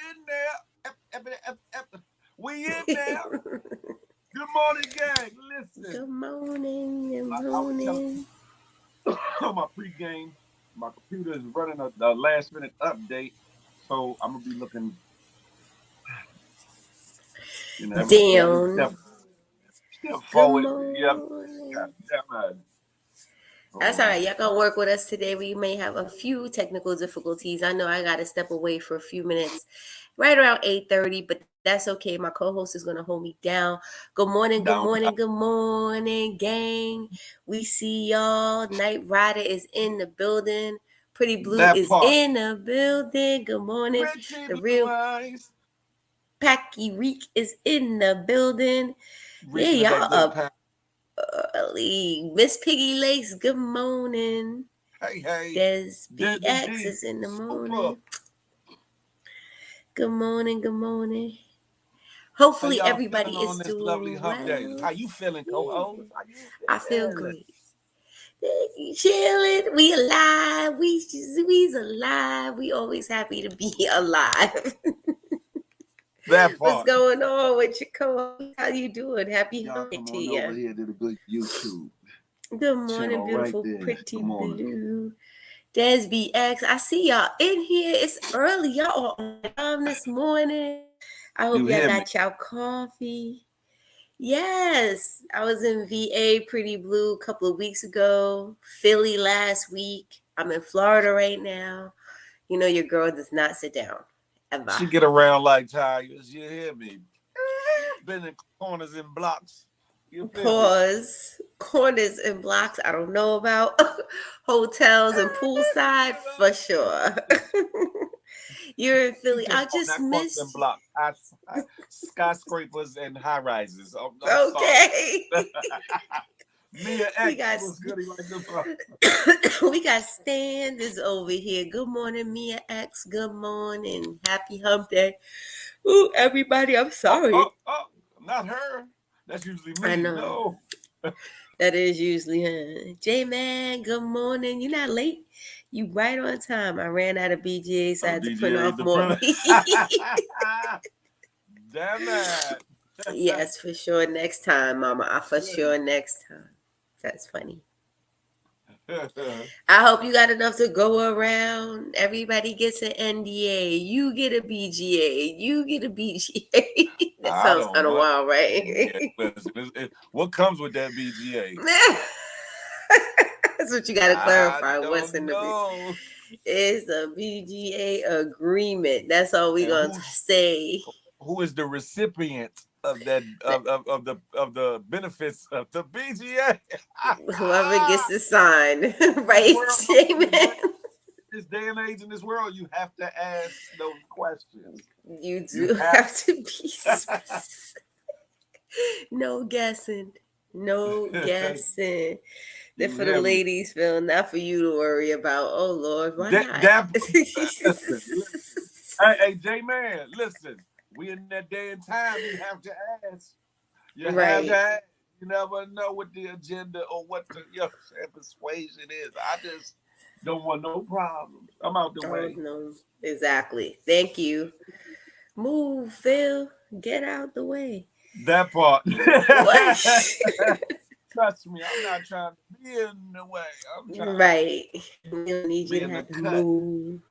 in there. We in there. Good morning, gang. Listen. Good morning. Good Like I was telling morning. on my pregame, my computer is running a last minute update. So I'm gonna be looking, every Down. step Good forward. Yep. God morning. damn it. That's Hold all on. right. Y'all gonna work with us today. We may have a few technical difficulties. I know I gotta step away for a few minutes, right around 8:30, but that's okay. My co-host is gonna hold me down. Good morning. Good Down morning. pat. Good morning, gang. We see y'all. Night Rider is in the building. Pretty Blue That is part. in the building. Good morning. Pretty The blue real eyes. Packy Reek is in the building. Yeah, Reeking of that y'all good up pack. early. Miss Piggy Lakes, good morning. Hey, hey. Des There's the BX D. is in the Super. morning. Good morning, good morning. How Hopefully y'all feeling everybody on is this lovely doing hump day? well. How you feeling, Yeah, co-host? How you I feel feeling? great. Chilling, we alive. We's alive. We always happy to be alive. That What's part. going on with your co-host? How you doing? Happy Y'all hump day come to on over you. here to the good YouTube Good morning, channel right beautiful, there. pretty Good morning. blue. Des BX, I see y'all in here. It's early. Y'all are on time this morning. I You hope y'all hear me? got y'all coffee. Yes, I was in VA, Pretty Blue, a couple of weeks ago. Philly last week. I'm in Florida right now. You know your girl does not sit down ever. She get around like tigers. You hear me? Been in corners and blocks. You feel me? Pause. Corners and blocks. I don't know about hotels and poolside for sure. You're in You Philly. just I on just that corners and missed you. blocks. Skyscrapers and high rises. I'm sorry. Okay. Mia we X got was good like the fuck. we got Stan is over here. Good morning, Mia X. Good morning. Happy hump day. Ooh, everybody, I'm sorry. Not her. That's usually I me. know. No. That is usually her. J Man, good morning. You're not late. You right on time. I ran out of BGA, so I Oh, had to print BGA, off the more. print. Damn it. Yes, for sure. Next time, Mama. For sure next time. That's funny. I hope you got enough to go around. Everybody gets an NDA. You get a BGA. You get a BGA. That I sounds don't kind of want wild, right? BGA. Listen, what comes with that BGA? That's what you got to I clarify. What's don't in the BGA? know. It's a BGA agreement. That's all we And gonna say. who is the recipient of that of the benefits of the BGA? Whoever gets the sign, This right, world, Shaman? this day and age in this world, you have to ask those questions. You You do have. have to be specific. No guessing. No guessing. That You for the hear me? ladies, Phil, not for you to worry about. Oh Lord, why That not? that listen. Hey, J Man, listen. We in that day and time. You have to ask. You have to Right. ask. You never know what the agenda or what the persuasion is. I just don't want no problems. I'm out the Oh way. no. Exactly. Thank you. Move, Phil. Get out the way. That part. What? Trust me, I'm not trying to be in the way. I'm trying to Right. We don't need you be to in the have to cut. move.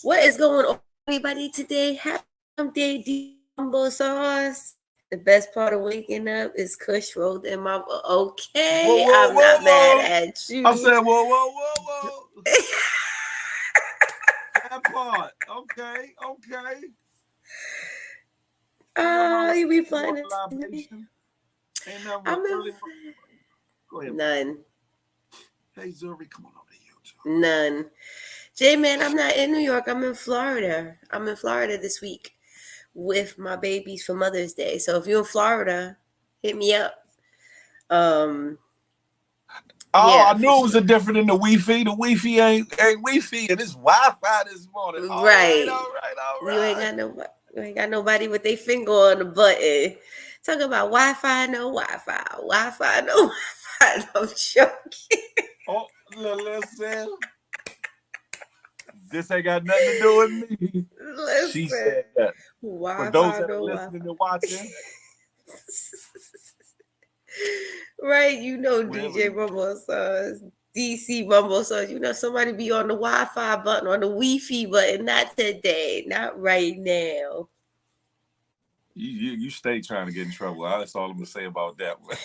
What is going on, everybody, today? Happy hump day, Dumbo sauce. The best part of waking up is Kush rolled in my Whoa, okay. whoa, I'm whoa, not mad whoa. at I you. said, whoa, whoa, whoa, whoa. That part. Okay, okay. Ain't nothing wrong Oh, with you be morning flying it today. libation. Ain't nothing with I'm in early. Go ahead, bro. none. Hey, Zuri, come on over to YouTube. None. J Man, I'm not in New York. I'm in Florida. I'm in Florida this week with my babies for Mother's Day. So if you're in Florida, hit me up. Um, Oh, I yeah, for knew it was a sure. different in the Wi-Fi. The Wi-Fi ain't Wi-Fi, and it's Wi-Fi this morning. All right, Right. all right, all You ain't right. got nobody. You ain't got nobody with their finger on the button. Talk about Wi-Fi, no Wi-Fi. Wi-Fi, no Wi-Fi. No, I'm joking. Oh, listen. This ain't got nothing to do with me. She Listen, said that. For those Wi-Fi, that are no listening Wi-Fi. and watching, Right, you know wherever DJ you Mumbo Sauce, DC Mumbo Sauce. You know somebody be on the Wi-Fi button, on the Wi-Fi button. Not today, not right now. you stay trying to get in trouble. That's all I'm gonna say about that one.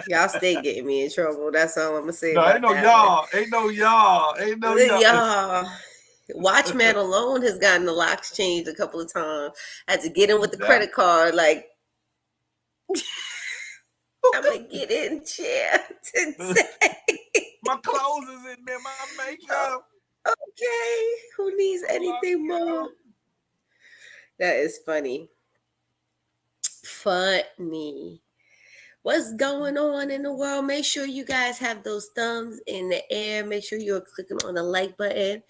Y'all stay getting me in trouble. That's all I'm gonna say No, ain't about no that one. y'all. Ain't no y'all. Ain't no y'all. Y'all, Watchman alone has gotten the locks changed a couple of times. Had to get in with the That credit card. Like, I'm gonna get in chair today. my clothes is in there. My Oh, makeup. okay, who needs I'm locked anything more? out. That is funny. Funny. What's going on in the world? Make sure you guys have those thumbs in the air. Make sure you're clicking on the like button.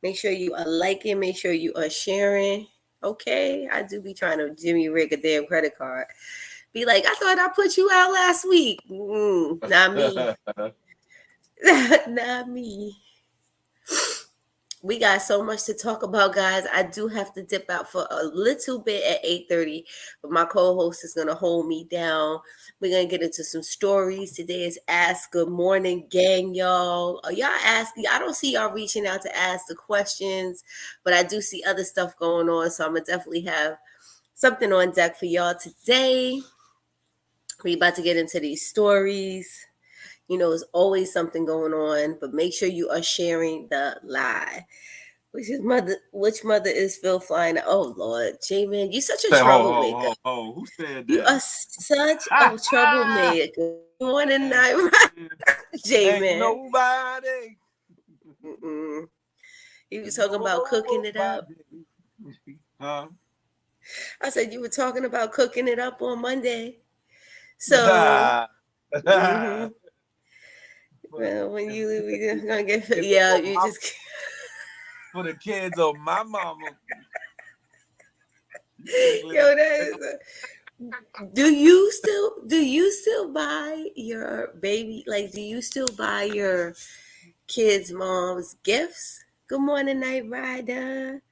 Make sure you are liking. Make sure you are sharing. Okay, I do be trying to Jimmy rig a damn credit card. Be like, I thought I put you out last week. Not me. Not me. We got so much to talk about, guys. I do have to dip out for a little bit at 8:30, but my co-host is gonna hold me down. We're gonna get into some stories. Today is Ask Good Morning Gang, y'all. Y'all asking, I don't see y'all reaching out to ask the questions, but I do see other stuff going on. So I'm gonna definitely have something on deck for y'all today. We about to get into these stories. You know, there's always something going on, but make sure you are sharing the live. Which mother is Phil flying? Oh Lord, J Man, you such a Say, troublemaker. ho. Who said You that? are such a troublemaker. Morning Ain't, night, J ain't Man. nobody. You were talking about cooking it up. Nobody. Huh? I said you were talking about cooking it up on Monday. So, mm-hmm. For Well, when you leave, we gonna get kids yeah. of You my, just for the kids of my mama. You can't live yo. in That is. Do you still buy your baby, like, do you still buy your kids' moms gifts? Good morning, Night Rider.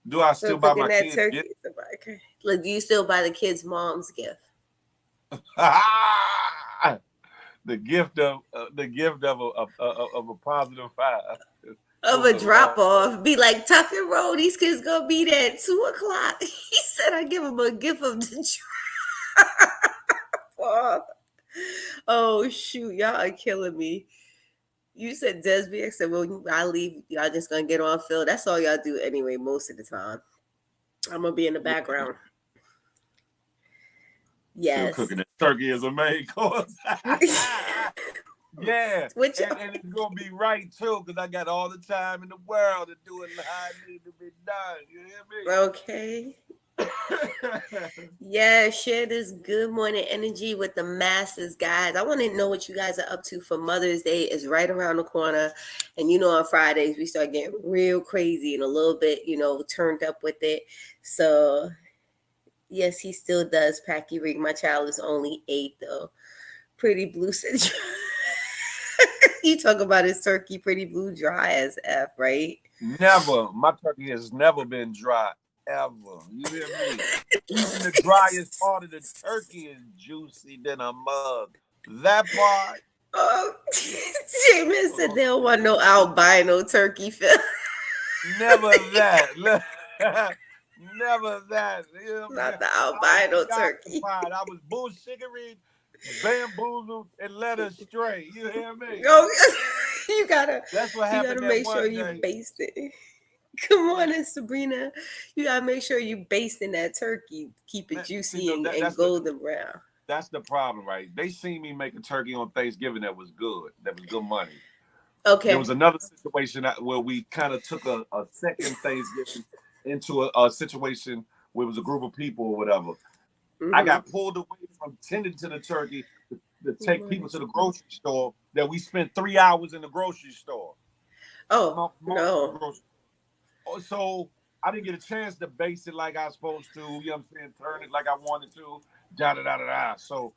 Do I For still buy cooking my that kids gifts? turkey. Okay. Like, do you still buy the kids' mom's gift? The gift of a positive vibe Of goes a a long drop way. off. Be like, tuck and roll, these kids gonna be there at 2 o'clock. He said I give him a gift of the drop off. Oh shoot, y'all are killing me. You said Desby. I said, well, I leave. Y'all just gonna get on Phil. That's all y'all do anyway, most of the time. I'm gonna be in the background. Still Yes. cooking that turkey as a main course. Yeah, Which and it's gonna be right too, because I got all the time in the world to do it how it needs to be done. You okay. hear me? Yeah, share this good morning energy with the masses, guys. I want to know what you guys are up to for Mother's Day. Is right around the corner. And you know, on Fridays we start getting real crazy and a little bit, turned up with it. So yes, he still does Packy Rig. My child is only 8 though. Pretty Blue said you talk about his turkey, Pretty Blue, dry as F, right? Never. My turkey has never been dry ever. You hear me? Even the driest part of the turkey is juicy than a mug. That part. Oh, Jamin said Oh, they don't want no albino turkey, Phil. never that. Never that. You know what I'm saying? Not the I was albino turkey. preoccupied. I was bullshittery, bamboozled, and led astray. You hear me? Oh, you gotta, That's what you happened gotta that make sure one you day. baste it. Come Man, on, Sabrina. You gotta make sure you basting that turkey. Keep it man, see, juicy no, and golden brown. that's the problem, right? They seen me make a turkey on Thanksgiving that was good. That was good money. There was Okay. another situation where we kind of took a second Thanksgiving into a situation where it was a group of people or whatever. I Mm-hmm. got pulled away from tending to the turkey to Good take people morning. to the grocery store. That we spent 3 hours in the grocery store, Oh multiple no. grocery. So I didn't get a chance to base it like I was supposed to. You know what I'm saying? Turn it like I wanted to. Da da da da da. So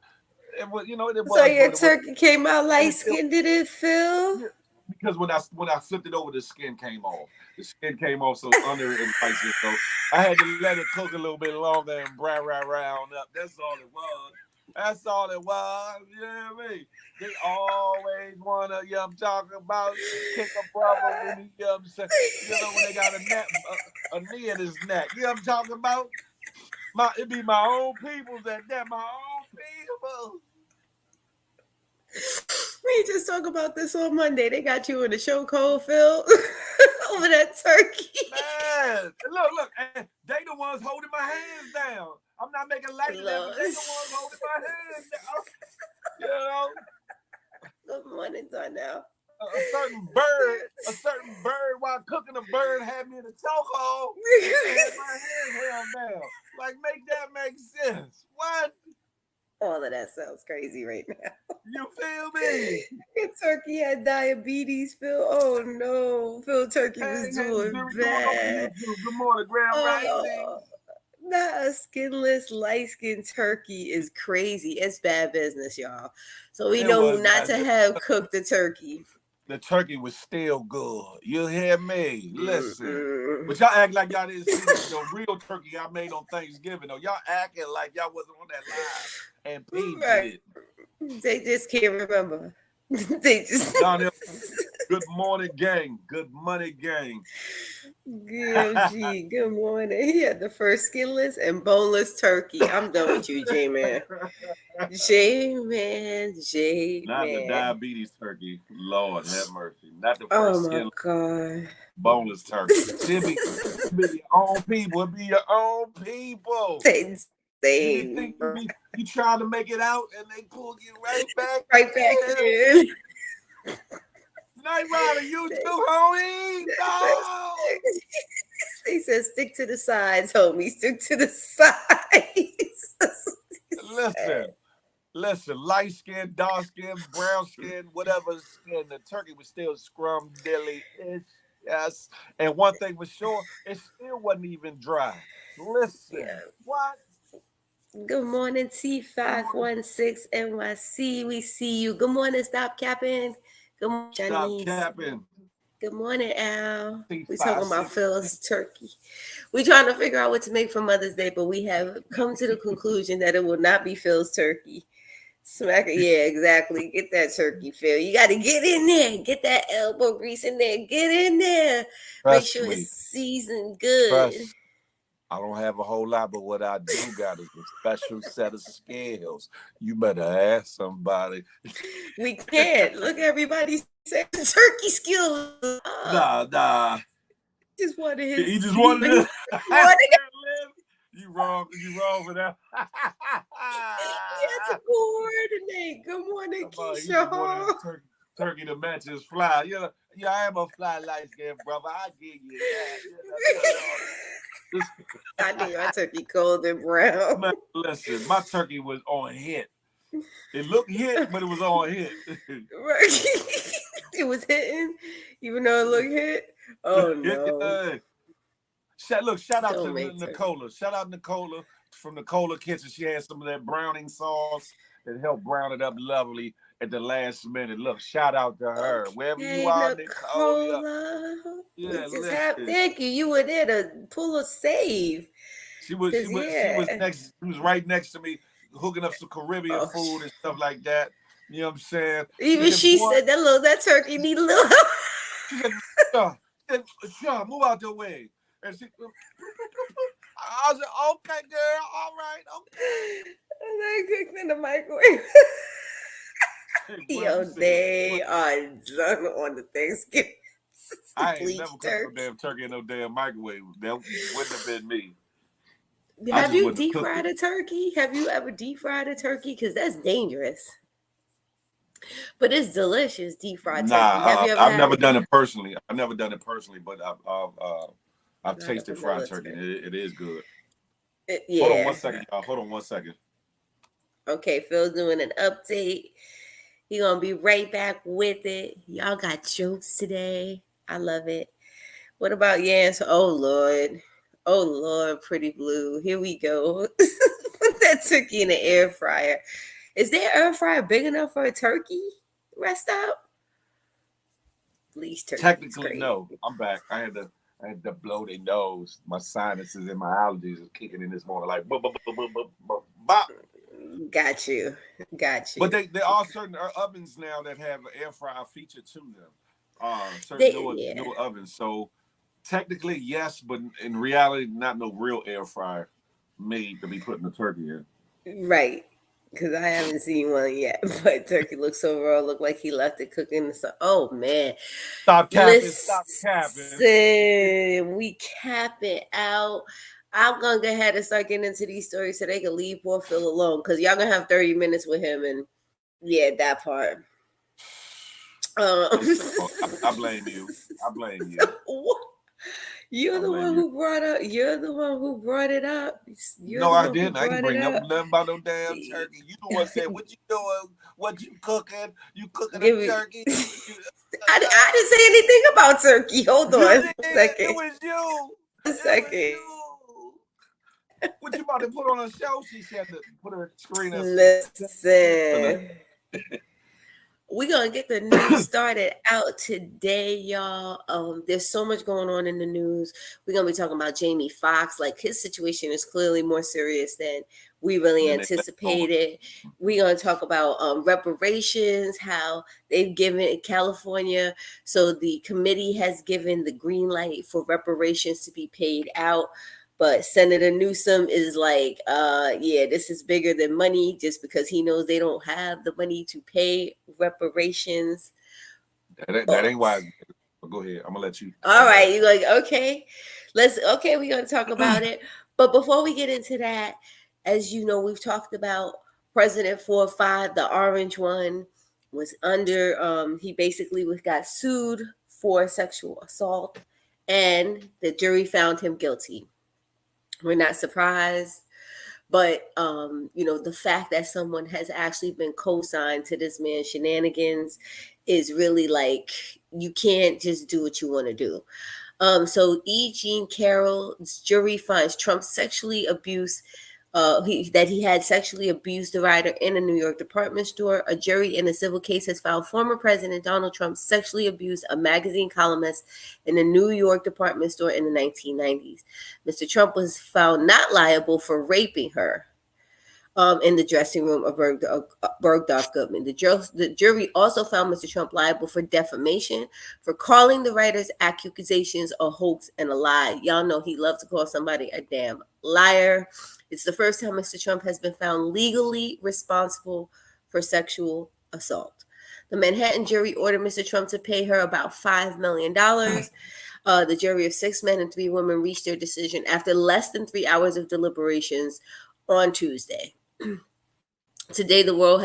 it was, it So was your good. It was, turkey came out and light it still, skinned, did it, Phil? yeah. because when I flipped it over, the skin came off. The skin came off, so under it was like this. So I had to let it cook a little bit longer and round up. That's all it was. That's all it was. You know what I mean? They always wanna, I'm talking about kick a brother when he, when they got a knee in his neck. I'm talking about? It be my own peoples at that. My own people. We just talk about this on Monday. They got you in the show cold, Phil, over that turkey. Man, look, and they the ones holding my hands down. I'm not making light of that, but they the ones holding my hands down. You know, Good morning, Darnell. a certain bird, while cooking a bird, had me in a chokehold and had my hands held down. Like, make that make sense? What? All of that sounds crazy right now. You feel me? Turkey had diabetes, Phil. Oh no, Phil Turkey was doing bad. Good morning, Grand Rising. Not a skinless, light-skinned turkey is crazy. It's bad business, y'all. So we know who not to have cooked the turkey. The turkey was still good. You hear me? Listen. But y'all act like y'all didn't see the real turkey I made on Thanksgiving. Though. Y'all acting like y'all wasn't on that live and peeped it. They just can't remember. They just... Donnell, good morning, gang. Good money, gang. GMG, good morning. He had the first skinless and boneless turkey. I'm done with you, J-Man. J-Man. Not the diabetes turkey. Lord have mercy. Not the Oh first my God. boneless turkey. It be your own people. It be your own people. You trying to make it out and they pull you right back in. Night Rider, you too, homie. No. They said, stick to the sides, homie. Stick to the sides. Listen. Light skin, dark skin, brown skin, whatever skin. The turkey was still scrum-dilly-ish. Yes. And one thing was sure, it still wasn't even dry. Listen. What? Good morning, T516 NYC. We see you. Good morning, Stop Capping. Good morning, Janice. Stop capping. Good morning, Al. We're talking about Phil's turkey. We're trying to figure out what to make for Mother's Day, but we have come to the conclusion that it will not be Phil's turkey. Smack it. Yeah, exactly. Get that turkey, Phil. You got to get in there. Get that elbow grease in there. Get in there. Make sure it's seasoned good. I don't have a whole lot, but what I do got is a special set of scales. You better ask somebody. We can't. Look, everybody said turkey skills. Nah. Just wanted his. He just wanted to live. You wrong for that. He had to coordinate. Good morning, Keisha. Turkey to match his fly. Yeah, I am a fly light skinned brother. I give you that. I knew my turkey cold and brown. Man, listen, my turkey was on hit. It looked hit, but it was on hit. Right. It was hitting, even though it looked hit. Oh no. Shout out to Nicola. Shout out Nicola from Nicola Kitchen. She had some of that browning sauce that helped brown it up lovely at the last minute. Look, shout out to her. Wherever you are, Nicola. Yeah, thank you. You were there to pull a save. She was right next to me, hooking up some Caribbean food and stuff like that. You know what I'm saying? Even she said that turkey need a little help. She said, Sean, move out the way. And she, I was like, okay, girl, all right, okay. And they cooked in the microwave. Yo, they are done on the Thanksgiving. I ain't never cooked no damn turkey in no damn microwave. That wouldn't have been me. Have you deep fried a turkey? Have you ever deep fried a turkey? Because that's dangerous. But it's delicious, deep fried turkey. I've never done it personally. But I've tasted fried turkey. It is good. Hold on one second, y'all. Hold on one second. Okay, Phil's doing an update. He's going to be right back with it. Y'all got jokes today. I love it. What about Yance? Oh, Lord, Pretty Blue. Here we go. Put that turkey in the air fryer. Is their air fryer big enough for a turkey? Rest up. At least turkey is Technically, great. no. I'm back. I had to blow their nose. My sinuses and my allergies is kicking in this morning like bop. Got you. Got But you. there are certain ovens now that have an air fryer feature to them. Certain Yeah. newer ovens. So technically, yes, but in reality, not no real air fryer made to be putting the turkey in. Right. Because I haven't seen one yet. But turkey looks so raw. Look like he left it cooking. So, oh, man. Stop capping. Stop capping. Listen, we cap it out. I'm gonna go ahead and start getting into these stories so they can leave poor Phil alone. Cause y'all gonna have 30 minutes with him, and yeah, that part. Oh, I blame you. I blame you. So, you're I the blame one you. who brought up. You're the one who brought it up. You're No, the I one who didn't. I didn't brought it bring up up. nothing about no damn turkey. You the one said, "What you doing? What you cooking? You cooking a Give me. turkey?" You, I didn't say anything about turkey. Hold you on did. a It second. was you. A It was second. you. What you about to put on a show? She said to put her screen up. Listen. We're gonna get the news started out today, y'all. There's so much going on in the news. We're gonna be talking about Jamie Foxx. Like, his situation is clearly more serious than we really Then they let go. anticipated. We're gonna talk about reparations, how they've given California. So the committee has given the green light for reparations to be paid out. But Senator Newsom is like, yeah, this is bigger than money, just because he knows they don't have the money to pay reparations. That ain't But wise. But go ahead. I'm gonna let you. all I'm done. right, you're like, okay, we're gonna talk about it. But before we get into that, as you know, we've talked about President 4-5, the orange one, was under he basically got sued for sexual assault, and the jury found him guilty. We're not surprised. But the fact that someone has actually been co-signed to this man's shenanigans is really like, you can't just do what you want to do. So E. Jean Carroll's jury finds Trump sexually abused. That he had sexually abused the writer in a New York department store. A jury in a civil case has found former President Donald Trump sexually abused a magazine columnist in a New York department store in the 1990s. Mr. Trump was found not liable for raping her in the dressing room of Bergdorf Goodman. The jury also found Mr. Trump liable for defamation, for calling the writer's accusations a hoax and a lie. Y'all know he loves to call somebody a damn liar. It's the first time Mr. Trump has been found legally responsible for sexual assault. The Manhattan jury ordered Mr. Trump to pay her about $5 million. The jury of 6 men and 3 women reached their decision after less than 3 hours of deliberations on Tuesday. Today, the world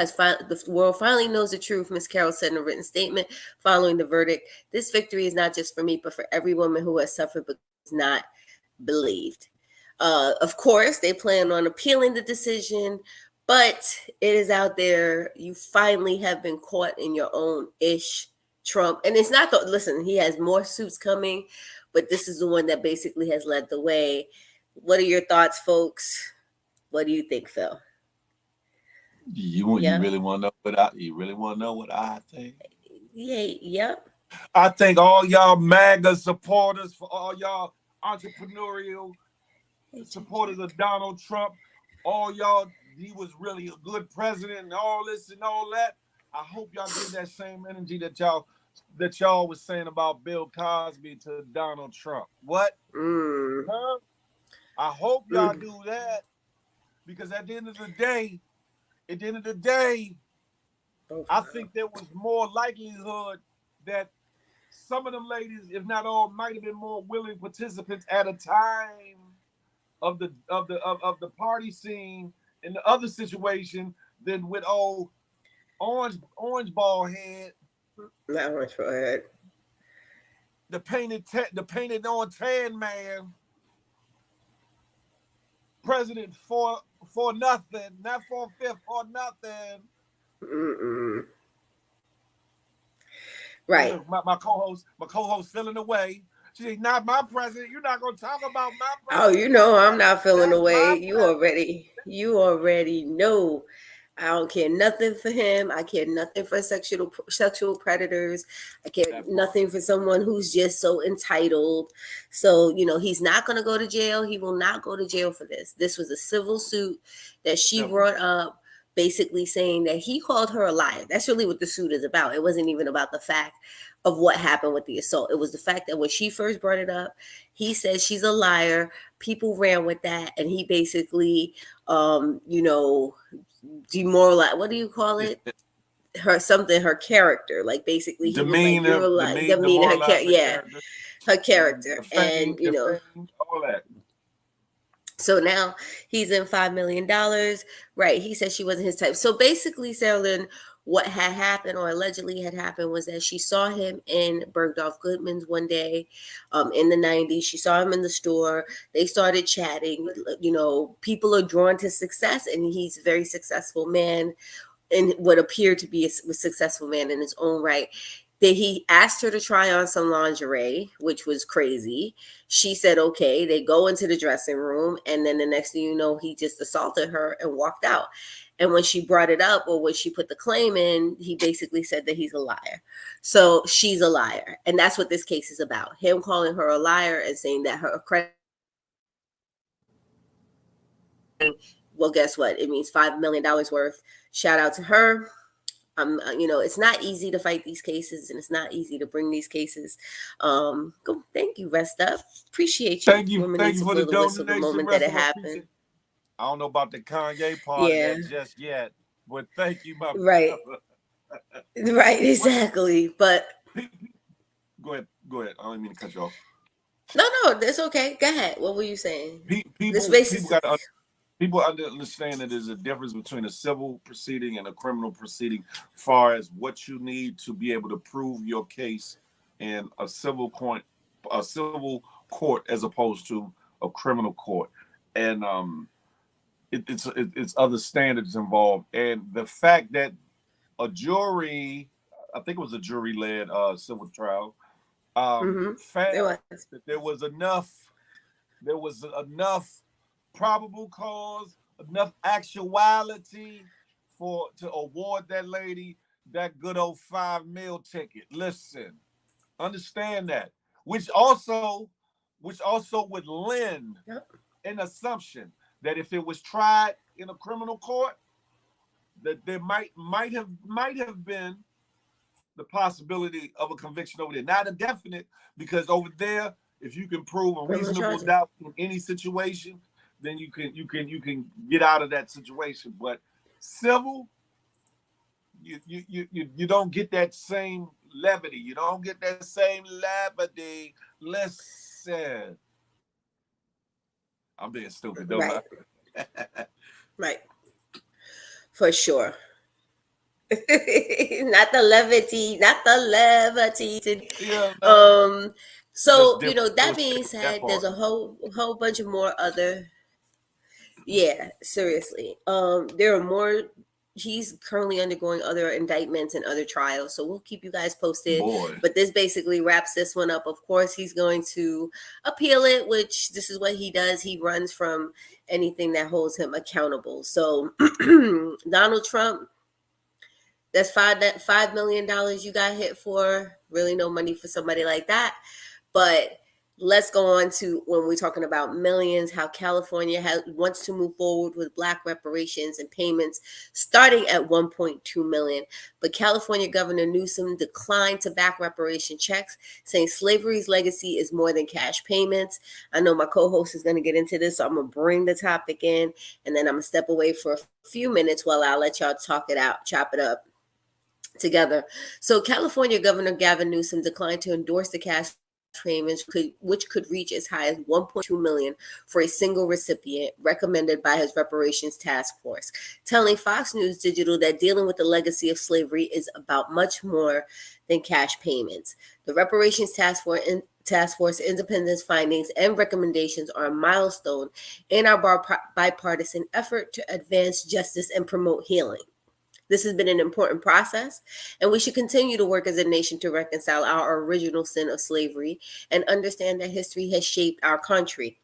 finally knows the truth, Ms. Carroll said in a written statement following the verdict. This victory is not just for me, but for every woman who has suffered but not believed. Of course, they plan on appealing the decision, but it is out there. You finally have been caught in your own ish, Trump. And it's not listen, he has more suits coming, but this is the one that basically has led the way. What are your thoughts, folks? What do you think, Phil? You Yeah. really want to know you really want to know what I think? Yeah. Yep. I think all y'all MAGA supporters, for all y'all entrepreneurial supporters of Donald Trump, all y'all, he was really a good president and all this and all that. I hope y'all give that same energy that y'all was saying about Bill Cosby to Donald Trump. What? Mm. Huh? I hope y'all do that, because at the end of the day, I think there was more likelihood that some of them ladies, if not all, might have been more willing participants at a time of the party scene in the other situation than with old orange ball head, Not much for it. the painted on tan man, president for nothing, not for fifth for nothing. Mm-mm. And Right. look, my co-host feeling away. She's not my president. You're not gonna talk about my Oh, president. I'm not feeling That's away. my You president. already know I don't care nothing for him. I care nothing for sexual predators. I care That part. nothing for someone who's just so entitled. So, he's not going to go to jail. He will not go to jail for this. This was a civil suit that she Simple. brought up, basically saying that he called her a liar. That's really what the suit is about. It wasn't even about the fact of what happened with the assault. It was the fact that when she first brought it up, he said she's a liar. People ran with that, and he basically, demoralize, what do you call it, her character, like basically he was like, you're like demeaning her demoralize the yeah, character, her character. And defame, all that. so now he's in $5 million, right? He said she wasn't his type. So basically, Sarah, what had happened or allegedly had happened was that she saw him in Bergdorf Goodman's one day, in the 90s. She saw him in the store. They started chatting. People are drawn to success, and he's a very successful man, and what appeared to be a successful man in his own right. That he asked her to try on some lingerie, which was crazy. She said, okay. They go into the dressing room, and then the next thing you know, he just assaulted her and walked out. And when she brought it up, or when she put the claim in, he basically said that he's a liar. So she's a liar. And that's what this case is about. Him calling her a liar and saying that her credit. Well, guess what? It means $5 million worth. Shout out to her. It's not easy to fight these cases, and it's not easy to bring these cases. Thank you, Rest Up. Appreciate you. Women Thank need you to for the blow the whistle the donation, moment that rest it of appreciate. happened. I don't know about the Kanye part of Yeah, that just yet, but thank you, my right, brother. right, What? exactly. But Go ahead, go ahead. I don't mean to cut you off. no, that's okay. Go ahead. What were you saying? This People basis. got to people understand that there's a difference between a civil proceeding and a criminal proceeding, far as what you need to be able to prove your case in a civil court as opposed to a criminal court, and it's other standards involved, and the fact that a jury, I think it was a jury led civil trial, It found was. that there was enough probable cause, enough actuality to award that lady that good old 5 mil ticket. Listen, understand that, which also would lend Yep. an assumption that if it was tried in a criminal court, that there might have been the possibility of a conviction over there. Not a definite, because over there, if you can prove a Criminal reasonable charges. doubt in any situation, then you can get out of that situation. But civil, you don't get that same levity. You don't get that same levity. Listen, I'm being stupid, don't Right, I? right, for sure. Not the levity, not the levity. Yeah, no, Um, just so different that being illustrated that said, there's part. a whole bunch of more other. Yeah, seriously. There are more. He's currently undergoing other indictments and other trials, so we'll keep you guys posted. Boy, But this basically wraps this one up. Of course, he's going to appeal it, which this is what he does. He runs from anything that holds him accountable. So Donald Trump, that's $5 million you got hit for. Really no money for somebody like that. But let's go on to when we're talking about millions, how California wants to move forward with Black reparations and payments starting at 1.2 million. But California Governor Newsom declined to back reparation checks, saying slavery's legacy is more than cash payments. I know my co-host is going to get into this, so I'm going to bring the topic in, and then I'm going to step away for a few minutes while I'll let y'all talk it out, chop it up together. So California Governor Gavin Newsom declined to endorse the cash payments, which could reach as high as 1.2 million for a single recipient, recommended by his reparations task force, telling Fox News Digital that dealing with the legacy of slavery is about much more than cash payments. The reparations task force independence findings and recommendations are a milestone in our bipartisan effort to advance justice and promote healing. This has been an important process, and we should continue to work as a nation to reconcile our original sin of slavery and understand that history has shaped our country.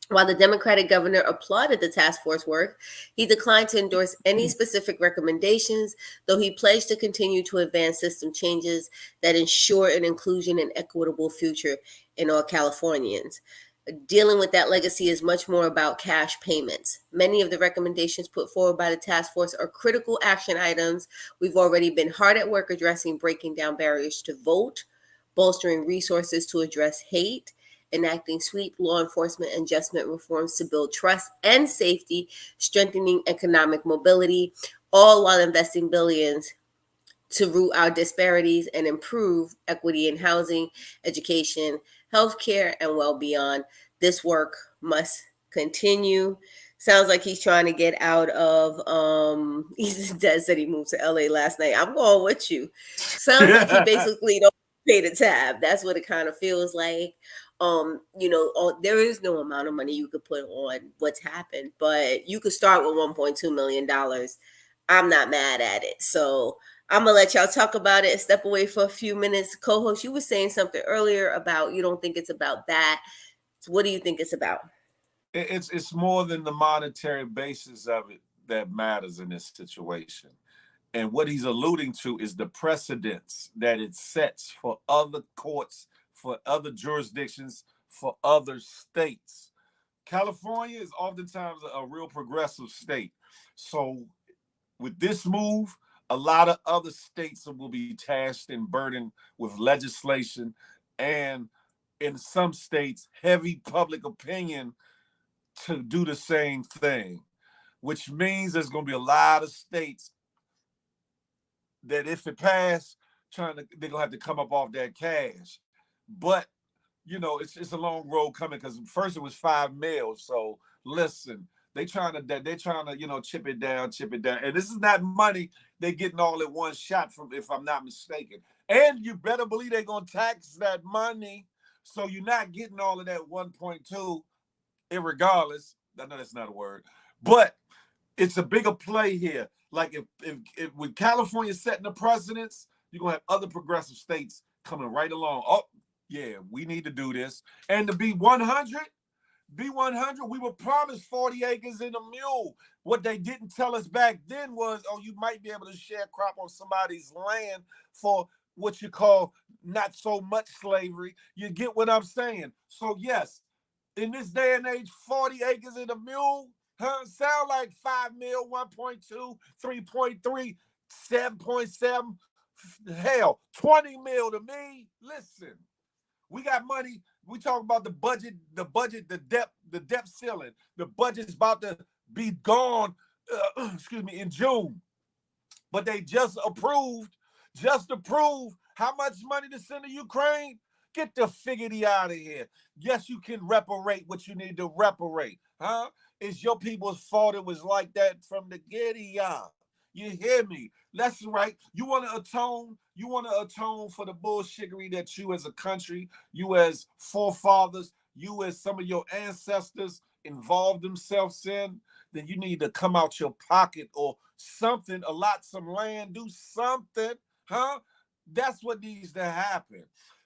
While the Democratic governor applauded the task force work, he declined to endorse any specific recommendations, though he pledged to continue to advance system changes that ensure an inclusion and equitable future in all Californians. Dealing with that legacy is much more about cash payments. Many of the recommendations put forward by the task force are critical action items. We've already been hard at work addressing breaking down barriers to vote, bolstering resources to address hate, enacting sweep law enforcement and adjustment reforms to build trust and safety, strengthening economic mobility, all while investing billions to root out disparities and improve equity in housing, education, healthcare, and well beyond. This work must continue. Sounds like he's trying to get out of Dad said he moved to LA last night. I'm going with you. Sounds like he basically don't pay the tab. That's what it kind of feels like. There is no amount of money you could put on what's happened, but you could start with $1.2 million. I'm not mad at it. So I'm gonna let y'all talk about it and step away for a few minutes. Co-host, you were saying something earlier about you don't think it's about that. So what do you think it's about? It's more than the monetary basis of it that matters in this situation. And what he's alluding to is the precedents that it sets for other courts, for other jurisdictions, for other states. California is oftentimes a real progressive state. So with this move, a lot of other states will be tasked and burdened with legislation, and in some states, heavy public opinion to do the same thing, which means there's going to be a lot of states that if it passed, they're going to have to come up off that cash. But, it's a long road coming because first it was $5 million. So listen, they're trying to, chip it down. And this is not money they're getting all at one shot from, if I'm not mistaken. And you better believe they're going to tax that money. So you're not getting all of that 1.2, irregardless. I know that's not a word, but it's a bigger play here. Like if with California setting the precedents, you're going to have other progressive states coming right along. Oh, yeah, we need to do this. And to be 100, we were promised 40 acres and a mule. What they didn't tell us back then was, you might be able to share crop on somebody's land for what you call not so much slavery. You get what I'm saying? So yes, in this day and age, 40 acres and a mule, sound like 5 mil, 1.2, 3.3, 7.7, hell, 20 mil to me. Listen, we got money. We talk about the budget, the depth ceiling. The budget's about to be gone, in June. But they just approved how much money to send to Ukraine. Get the figgity out of here. Yes, you can reparate what you need to reparate. It's your people's fault it was like that from the get-go. You hear me? That's right. You want to atone? You want to atone for the bullshittery that you as a country, you as forefathers, you as some of your ancestors involved themselves in? Then you need to come out your pocket or something, allot some land, do something, That's what needs to happen.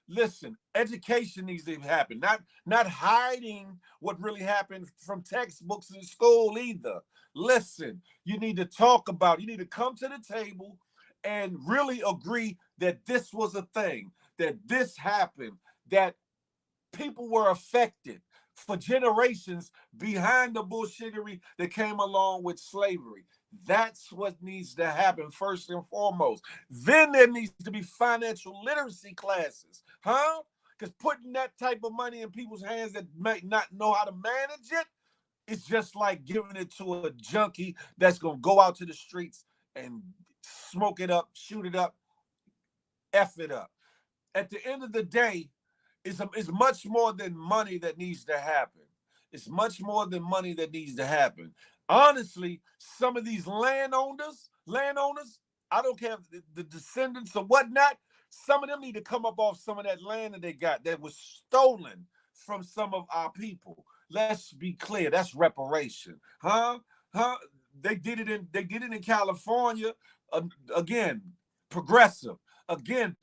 Listen, education needs to happen. Not hiding what really happened from textbooks in school either. Listen, you need to talk about it. You need to come to the table and really agree that this was a thing, that this happened, that people were affected for generations behind the bullshittery that came along with slavery. That's what needs to happen first and foremost. Then there needs to be financial literacy classes, Because putting that type of money in people's hands that might not know how to manage it, it's just like giving it to a junkie that's going to go out to the streets and smoke it up, shoot it up, F it up. At the end of the day, it's much more than money that needs to happen. It's much more than money that needs to happen. Honestly, some of these landowners, I don't care if the descendants or whatnot, some of them need to come up off some of that land that they got that was stolen from some of our people. Let's be clear, that's reparation. They did it in California. Again, progressive. Did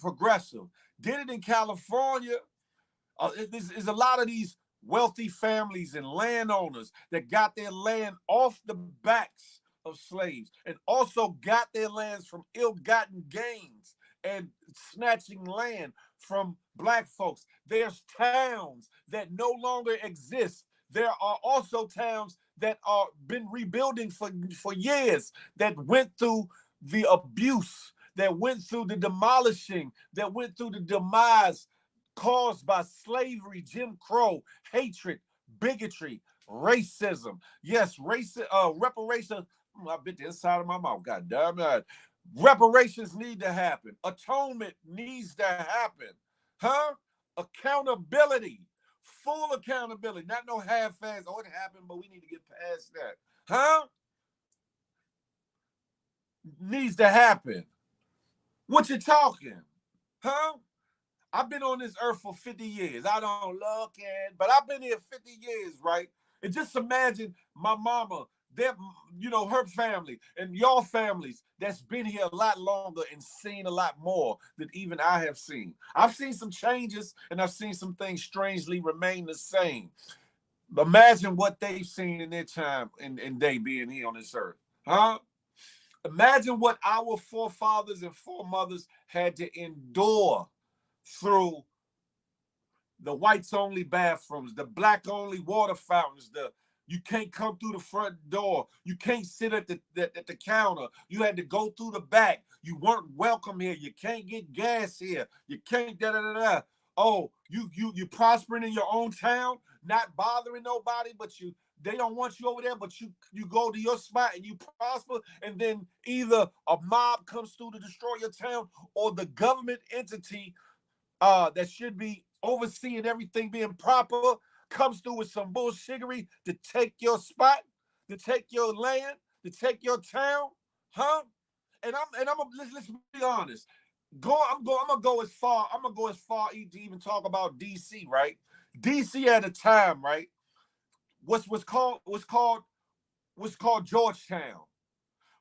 it in California. There's a lot of these wealthy families and landowners that got their land off the backs of slaves and also got their lands from ill-gotten gains and snatching land from black folks. There's towns that no longer exist. There are also towns that are been rebuilding for years, that went through the abuse, that went through the demolishing, that went through the demise caused by slavery, Jim Crow, hatred, bigotry, racism. Yes, reparations. I bit the inside of my mouth. God damn it. Reparations need to happen. Atonement needs to happen. Huh? Accountability. Full accountability. Not no half-ass. Oh, it happened, but we need to get past that. Huh? Needs to happen. What you talking? Huh? I've been on this earth for 50 years. I don't look it, but I've been here 50 years, right? And just imagine my mama, her family and your families that's been here a lot longer and seen a lot more than even I have seen. I've seen some changes and I've seen some things strangely remain the same. Imagine what they've seen in their time and they being here on this earth. Huh? Imagine what our forefathers and foremothers had to endure through the whites only bathrooms, the black only water fountains, you can't come through the front door, you can't sit at the counter, you had to go through the back, you weren't welcome here, you can't get gas here, you can't da. Oh, you prospering in your own town, not bothering nobody, but they don't want you over there, but you go to your spot and you prosper, and then either a mob comes through to destroy your town, or the government entity that should be overseeing everything being proper comes through with some bullshittery to take your spot, to take your land, to take your town, huh? And let's be honest. I'm gonna go as far to even talk about DC, right? DC at a time, right? Was called Georgetown,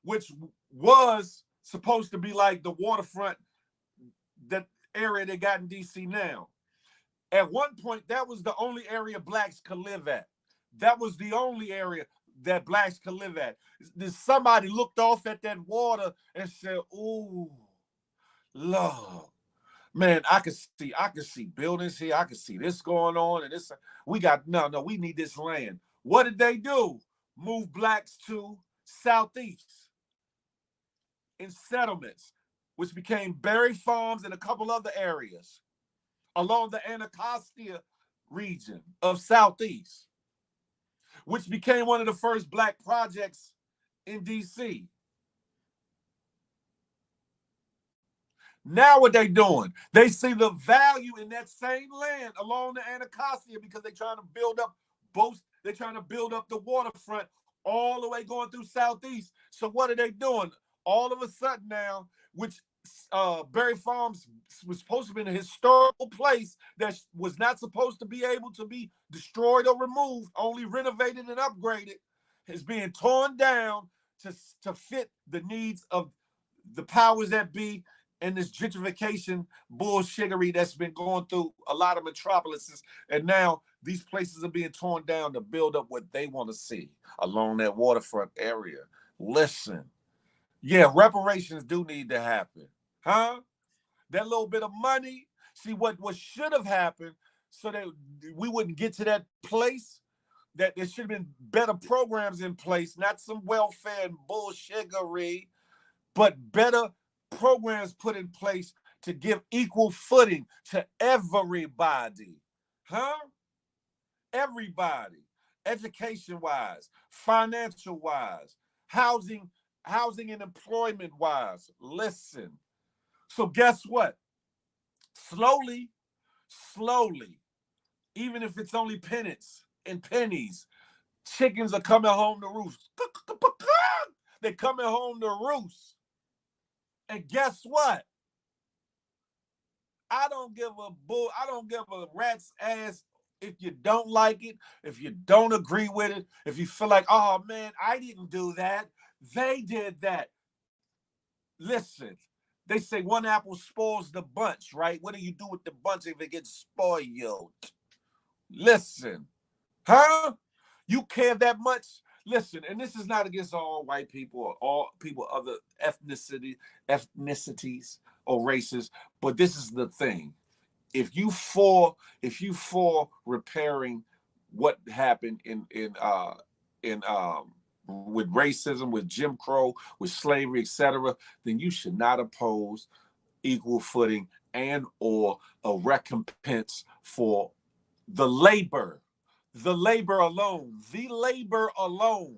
which was supposed to be like the waterfront, that area they got in DC now. At one point, that was the only area blacks could live at. That was the only area that blacks could live at. Then somebody looked off at that water and said, "Ooh, Lord, man, I can see buildings here. I can see this going on, and this. We need this land." What did they do? Move blacks to Southeast in settlements, which became Berry Farms and a couple other areas along the Anacostia region of Southeast, which became one of the first black projects in DC. Now what they doing? They see the value in that same land along the Anacostia because they're trying to build up the waterfront all the way going through Southeast. So what are they doing? All of a sudden now, which Berry Farms was supposed to be in a historical place that was not supposed to be able to be destroyed or removed, only renovated and upgraded, is being torn down to fit the needs of the powers that be and this gentrification bullshittery that's been going through a lot of metropolises. And now these places are being torn down to build up what they want to see along that waterfront area. Listen, yeah, reparations do need to happen. Huh? That little bit of money. See what should have happened so that we wouldn't get to that place, that there should have been better programs in place, not some welfare and bullshittery, but better programs put in place to give equal footing to everybody. Huh? Everybody. Education-wise, financial-wise, housing and employment-wise. Listen. So guess what? Slowly, even if it's only pennies and pennies, chickens are coming home to roost. They're coming home to roost. And guess what? I don't give a rat's ass if you don't like it, if you don't agree with it, if you feel like, oh man, I didn't do that. They did that. Listen, they say one apple spoils the bunch, right? What do you do with the bunch if it gets spoiled? Listen, huh? You care that much? Listen, and this is not against all white people or all people other ethnicities or races, but this is the thing. If you for repairing what happened in with racism, with Jim Crow, with slavery, etc., then you should not oppose equal footing and or a recompense for the labor alone, the labor alone.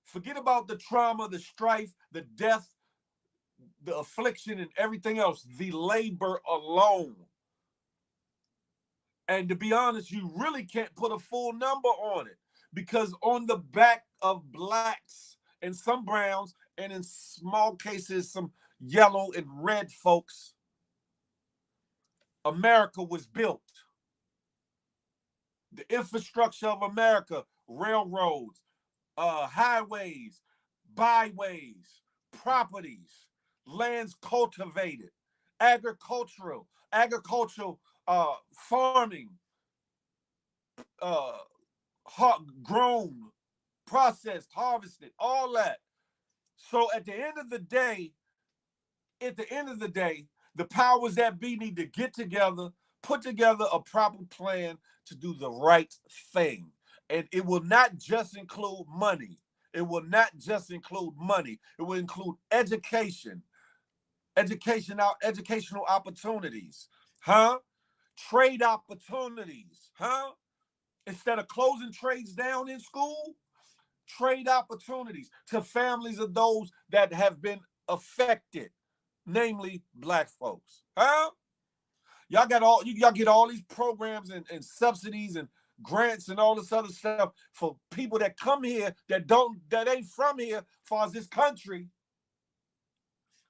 Forget about the trauma, the strife, the death, the affliction, and everything else. The labor alone. And to be honest, you really can't put a full number on it because on the back of blacks and some browns, and in small cases, some yellow and red folks, America was built. The infrastructure of America, railroads, highways, byways, properties, lands cultivated, agricultural farming, uh, grown, processed, harvested, all that. So at the end of the day, the powers that be need to get together, put together a proper plan to do the right thing. And it will not just include money. It will not just include money. It will include educational opportunities, huh? Trade opportunities, huh? Instead of closing trades down in school, trade opportunities to families of those that have been affected, namely black folks. Huh? Y'all get all these programs and subsidies and grants and all this other stuff for people that come here that ain't from here as far as this country,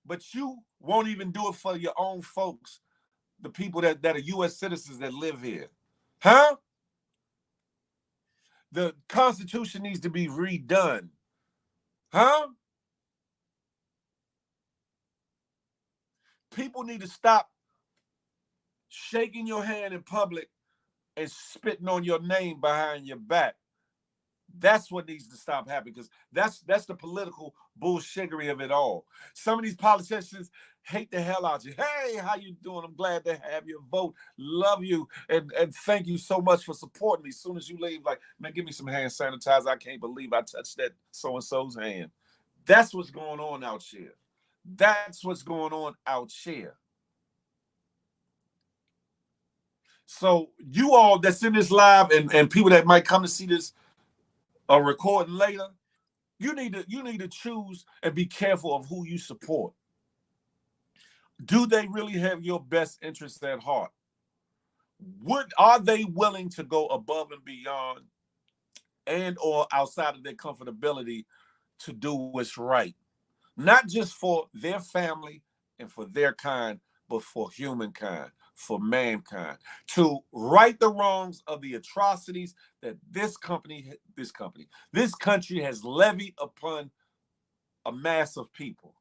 but you won't even do it for your own folks, the people that are US citizens that live here. Huh? The Constitution needs to be redone. Huh? People need to stop shaking your hand in public and spitting on your name behind your back. That's what needs to stop happening because that's the political bullshittery of it all. Some of these politicians hate the hell out of you. Hey, how you doing? I'm glad to have your vote. Love you and thank you so much for supporting me. As soon as you leave, like, man, give me some hand sanitizer. I can't believe I touched that so and so's hand. That's what's going on out here. That's what's going on out here. So you all that's in this live and people that might come to see this recording later, you need to choose and be careful of who you support. Do they really have your best interests at heart? Are they willing to go above and beyond and or outside of their comfortability to do what's right? Not just for their family and for their kind, but for humankind, for mankind, to right the wrongs of the atrocities that this country has levied upon a mass of people.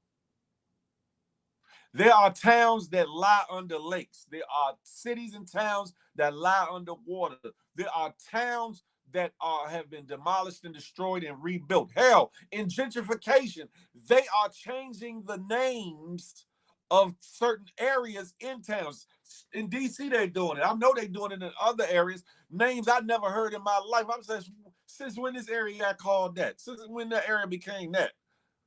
There are towns that lie under lakes. There are cities and towns that lie under water. There are towns that have been demolished and destroyed and rebuilt. Hell, in gentrification, they are changing the names of certain areas in towns. In DC, they're doing it. I know they're doing it in other areas. Names I never heard in my life. I'm saying, since when this area got called that? Since when that area became that?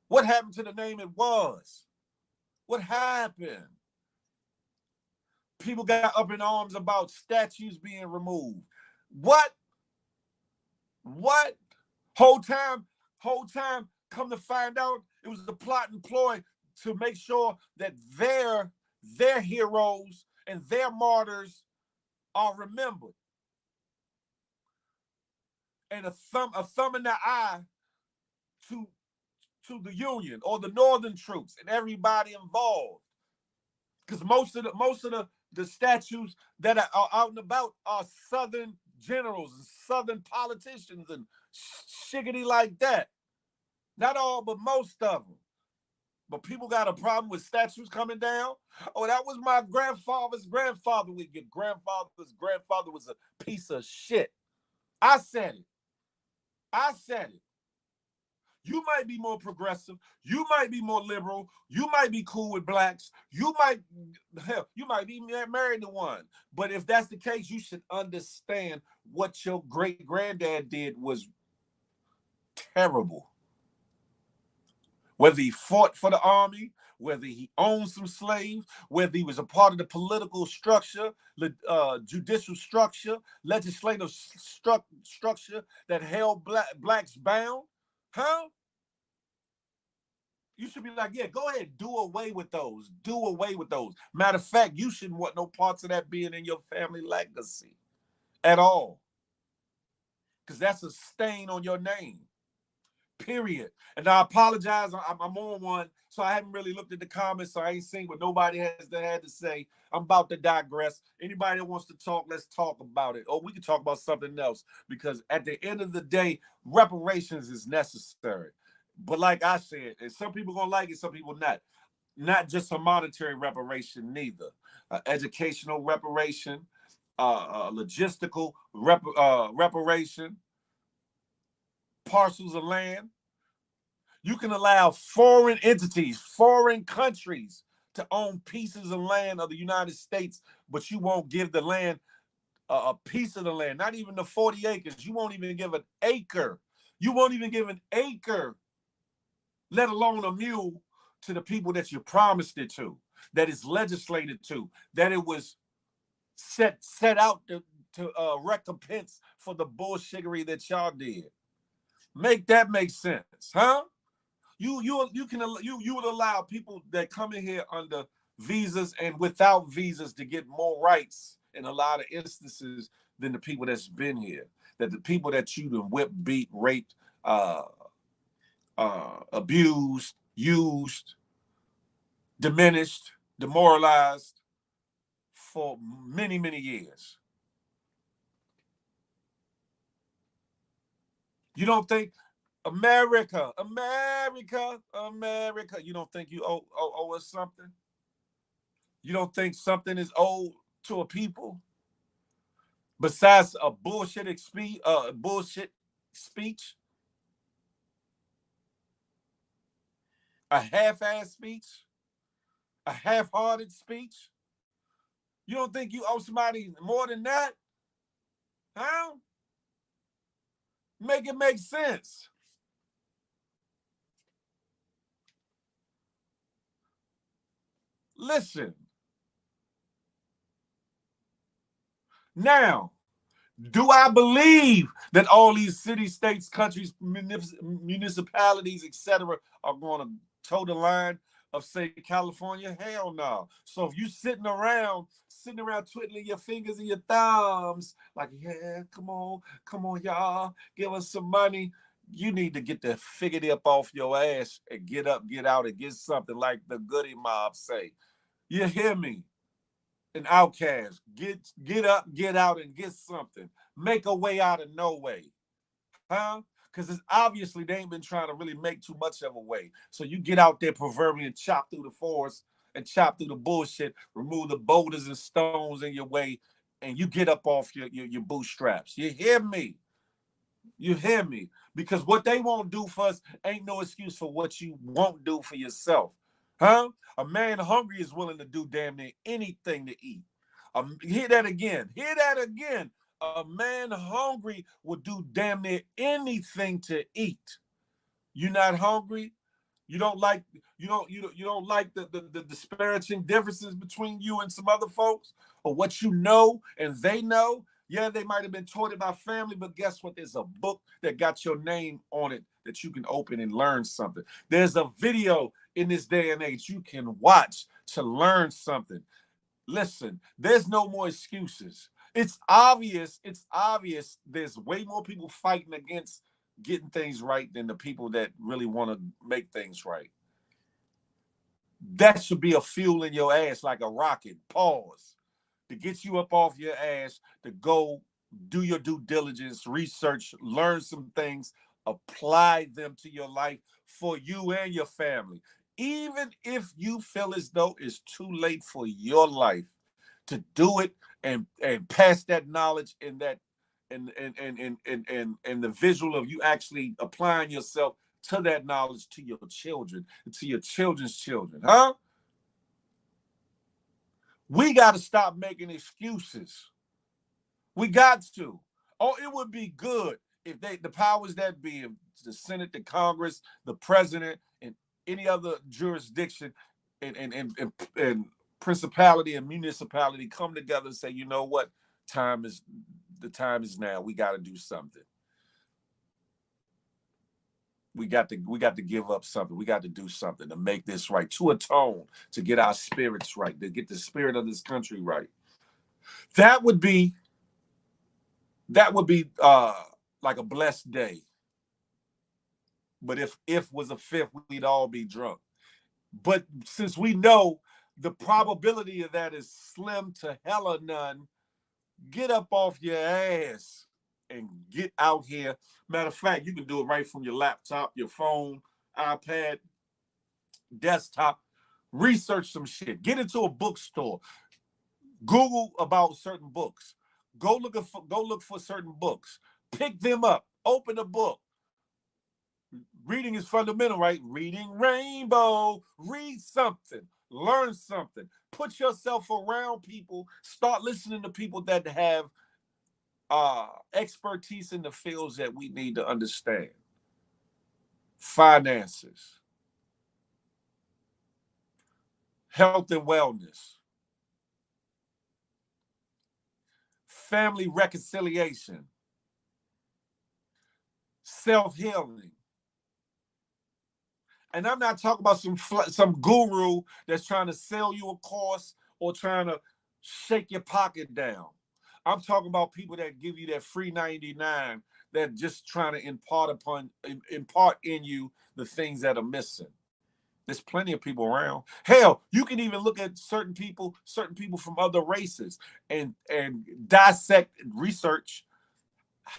What happened to the name it was? What happened? People got up in arms about statues being removed. What? What? Whole time, come to find out, it was a plot and ploy to make sure that their heroes and their martyrs are remembered. And a thumb in the eye to the Union or the Northern troops and everybody involved. Because most of the statues that are out and about are Southern generals and Southern politicians and shiggity like that. Not all, but most of them. But people got a problem with statues coming down. Oh, that was my grandfather's grandfather. Your grandfather's grandfather was a piece of shit. I said it. I said it. You might be more progressive. You might be more liberal. You might be cool with blacks. Hell, you might be married to one. But if that's the case, you should understand what your great granddad did was terrible. Whether he fought for the army, whether he owned some slaves, whether he was a part of the political structure, judicial structure, legislative structure that held blacks bound, huh? You should be like, yeah, go ahead, do away with those. Do away with those. Matter of fact, you shouldn't want no parts of that being in your family legacy at all, because that's a stain on your name. Period. And I apologize. I'm on one, so I haven't really looked at the comments, so I ain't seen what nobody had to say. I'm about to digress. Anybody that wants to talk, let's talk about it. Or we can talk about something else, because at the end of the day, reparations is necessary. But like I said, and some people gonna like it, some people not. Not just a monetary reparation, neither. Educational reparation, logistical reparation, parcels of land. You can allow foreign entities, foreign countries to own pieces of land of the United States, but you won't give the land a piece of the land, not even the 40 acres. You won't even give an acre. You won't even give an acre, let alone a mule, to the people that you promised it to, that is legislated to, that it was set out to recompense for the bullshittery that y'all did. Make that make sense, huh? You would allow people that come in here under visas and without visas to get more rights in a lot of instances than the people that's been here. That the people that you done whipped, beat, raped, abused, used, diminished, demoralized for many, many years. You don't think America, you don't think you owe us something? You don't think something is owed to a people besides a bullshit speech, a half-assed speech, a half-hearted speech? You don't think you owe somebody more than that? Huh? Make it make sense. Listen. Now, do I believe that all these cities, states, countries, municipalities, etc., are going to toe the line of, say, California? Hell no. So if you sitting around twiddling your fingers and your thumbs, like, yeah, come on, y'all, give us some money. You need to get the figure up off your ass and get up, get out, and get something, like the Goody Mob say. You hear me? An outcast. Get up, get out, and get something. Make a way out of no way. Huh? Because it's obviously they ain't been trying to really make too much of a way. So you get out there proverbially and chop through the forest and chop through the bullshit, remove the boulders and stones in your way, and you get up off your bootstraps. You hear me? You hear me? Because what they won't do for us ain't no excuse for what you won't do for yourself. Huh? A man hungry is willing to do damn near anything to eat. Hear that again. Hear that again. A man hungry will do damn near anything to eat. You not hungry? You don't like the disparaging differences between you and some other folks, or what you know and they know. Yeah, they might have been taught it by family, but guess what? There's a book that got your name on it that you can open and learn something. There's a video in this day and age you can watch to learn something. Listen, there's no more excuses. It's obvious. There's way more people fighting against getting things right than the people that really want to make things right. That should be a fuel in your ass, like a rocket. Pause. To get you up off your ass, to go do your due diligence, research, learn some things, apply them to your life for you and your family. Even if you feel as though it's too late for your life to do it and pass that knowledge and that and the visual of you actually applying yourself to that knowledge to your children, to your children's children, huh? We got to stop making excuses. We got to. Oh, it would be good if the powers that be, the Senate, the Congress, the president, and any other jurisdiction and principality and municipality come together and say, you know what, the time is now. We got to do something. We got to give up something. We got to do something to make this right, to atone, to get our spirits right, to get the spirit of this country right. That would be like a blessed day. But if was a fifth, we'd all be drunk. But since we know the probability of that is slim to hella none, get up off your ass and get out here. Matter of fact, you can do it right from your laptop, your phone, iPad, desktop. Research some shit. Get into a bookstore. Google about certain books. Go look for certain books. Pick them up. Open a book. Reading is fundamental, right? Reading Rainbow. Read something. Learn something. Put yourself around people. Start listening to people that have expertise in the fields that we need to understand. Finances, health and wellness, family reconciliation, self-healing. And I'm not talking about some guru that's trying to sell you a course or trying to shake your pocket down. I'm talking about people that give you that free 99 that just trying to impart in you the things that are missing. There's plenty of people around. Hell, you can even look at certain people from other races and dissect and research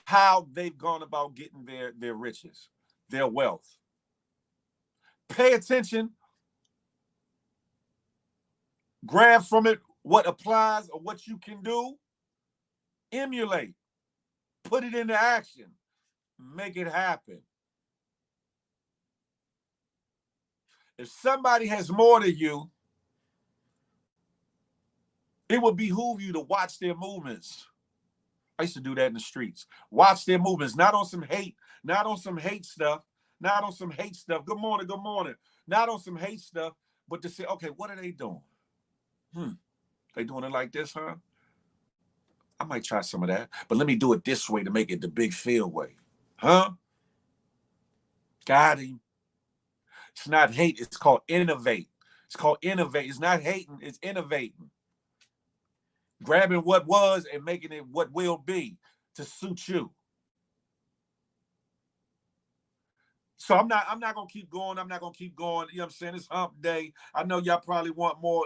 how they've gone about getting their riches, their wealth. Pay attention. Grab from it what applies or what you can do. Emulate. Put it into action. Make it happen. If somebody has more than you, it would behoove you to watch their movements. I used to do that in the streets. Watch their movements, not on some hate stuff. Good morning. Not on some hate stuff, but to say, okay, what are they doing? They doing it like this, huh? I might try some of that, but let me do it this way to make it the big field way. Huh? Got him. It's not hate. It's called innovate. It's not hating. It's innovating. Grabbing what was and making it what will be to suit you. So I'm not gonna keep going. You know what I'm saying? It's hump day. I know y'all probably want more,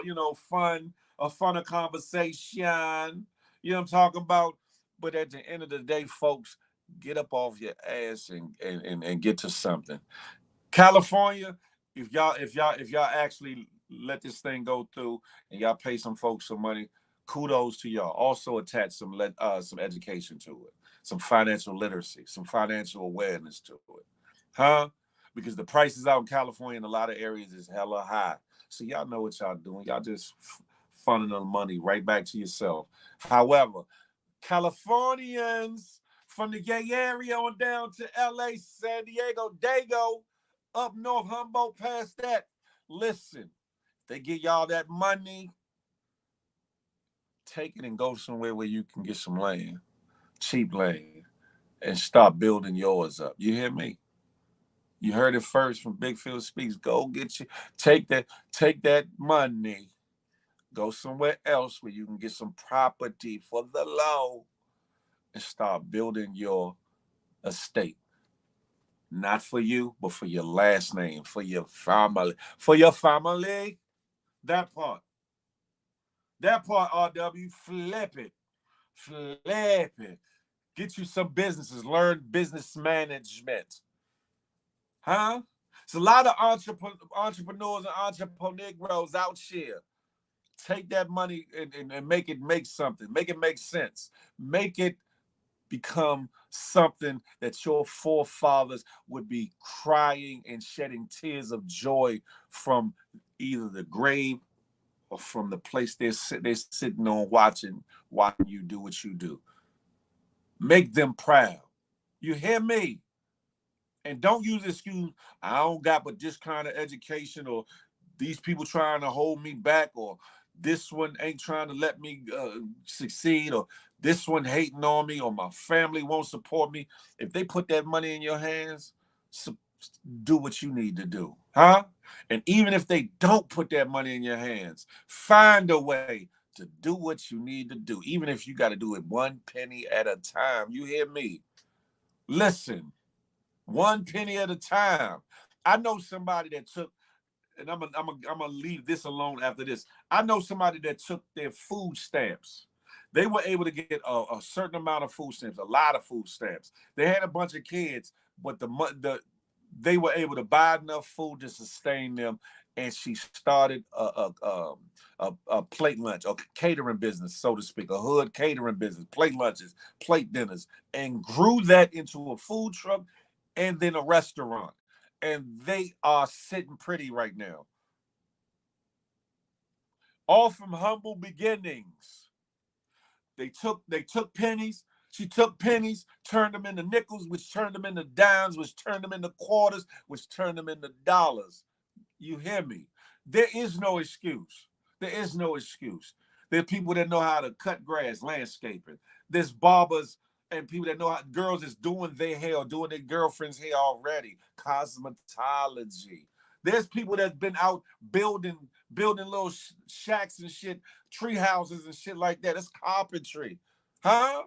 a funner conversation. You know what I'm talking about? But at the end of the day, folks, get up off your ass and get to something. California, if y'all actually let this thing go through and y'all pay some folks some money, kudos to y'all. Also attach some education to it, some financial literacy, some financial awareness to it, huh? Because the prices out in California in a lot of areas is hella high. So y'all know what y'all doing. Y'all just funneling the money right back to yourself. However, Californians from the gay area on down to LA, San Diego, Dago, up north, Humboldt, past that. Listen, they give y'all that money. Take it and go somewhere where you can get some land, cheap land, and start building yours up. You hear me? You heard it first from Big Phil Speaks. Go get you, take that money, go somewhere else where you can get some property for the low and start building your estate. Not for you, but for your last name, for your family. For your family. That part. RW, flip it. Get you some businesses. Learn business management. Huh? It's a lot of entrepreneurs and entrepreneurs out here. Take that money and make it make something. Make it make sense. Make it become something that your forefathers would be crying and shedding tears of joy from either the grave or from the place they're sitting on watching you do what you do. Make them proud. You hear me? And don't use the excuse, I don't got but this kind of education, or these people trying to hold me back, or this one ain't trying to let me succeed, or this one hating on me, or my family won't support me. If they put that money in your hands, do what you need to do, huh? And even if they don't put that money in your hands, find a way to do what you need to do, even if you got to do it one penny at a time. You hear me? Listen, one penny at a time. I know somebody that took, and I'm gonna leave this alone after this. I know somebody that took their food stamps. They were able to get a certain amount of food stamps, a lot of food stamps. They had a bunch of kids, but they were able to buy enough food to sustain them. And she started a plate lunch, a catering business, so to speak, a hood catering business, plate lunches, plate dinners, and grew that into a food truck and then a restaurant. And they are sitting pretty right now. All from humble beginnings. They took pennies. She took pennies, turned them into nickels, which turned them into dimes, which turned them into quarters, which turned them into dollars. You hear me? There is no excuse. There is no excuse. There are people that know how to cut grass, landscaping. There's barbers and people that know how, girls that's doing their hair or doing their girlfriend's hair already, cosmetology. There's people that's been out building little shacks and shit, tree houses and shit like that. It's carpentry, huh?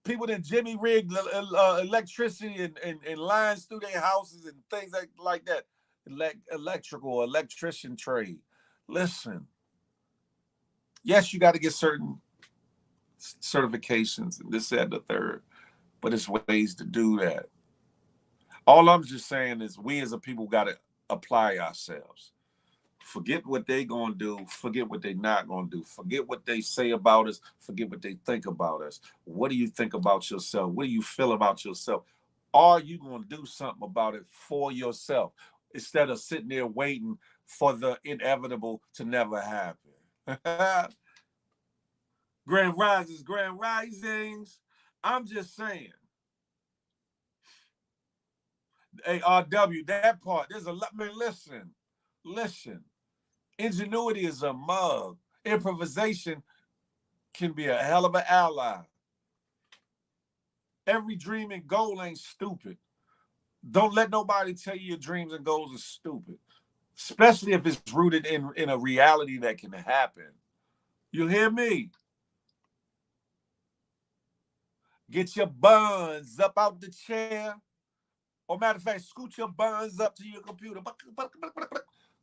People that Jimmy rigged electricity and lines through their houses and things like that. Electrical, electrician trade. Listen, yes, you got to get certain certifications and this, that, and the third, but it's ways to do that. All I'm just saying is we as a people got to apply ourselves. Forget what they gonna do. Forget what they not gonna do. Forget what they say about us. Forget what they think about us. What do you think about yourself? What do you feel about yourself? Are you gonna do something about it for yourself instead of sitting there waiting for the inevitable to never happen? Grand rises, grand risings. I'm just saying. ARW, that part. There's a lot. Man, listen. Ingenuity is a mug. Improvisation can be a hell of an ally. Every dream and goal ain't stupid. Don't let nobody tell you your dreams and goals are stupid, especially if it's rooted in a reality that can happen. You hear me? Get your buns up out the chair. Or matter of fact, scoot your buns up to your computer.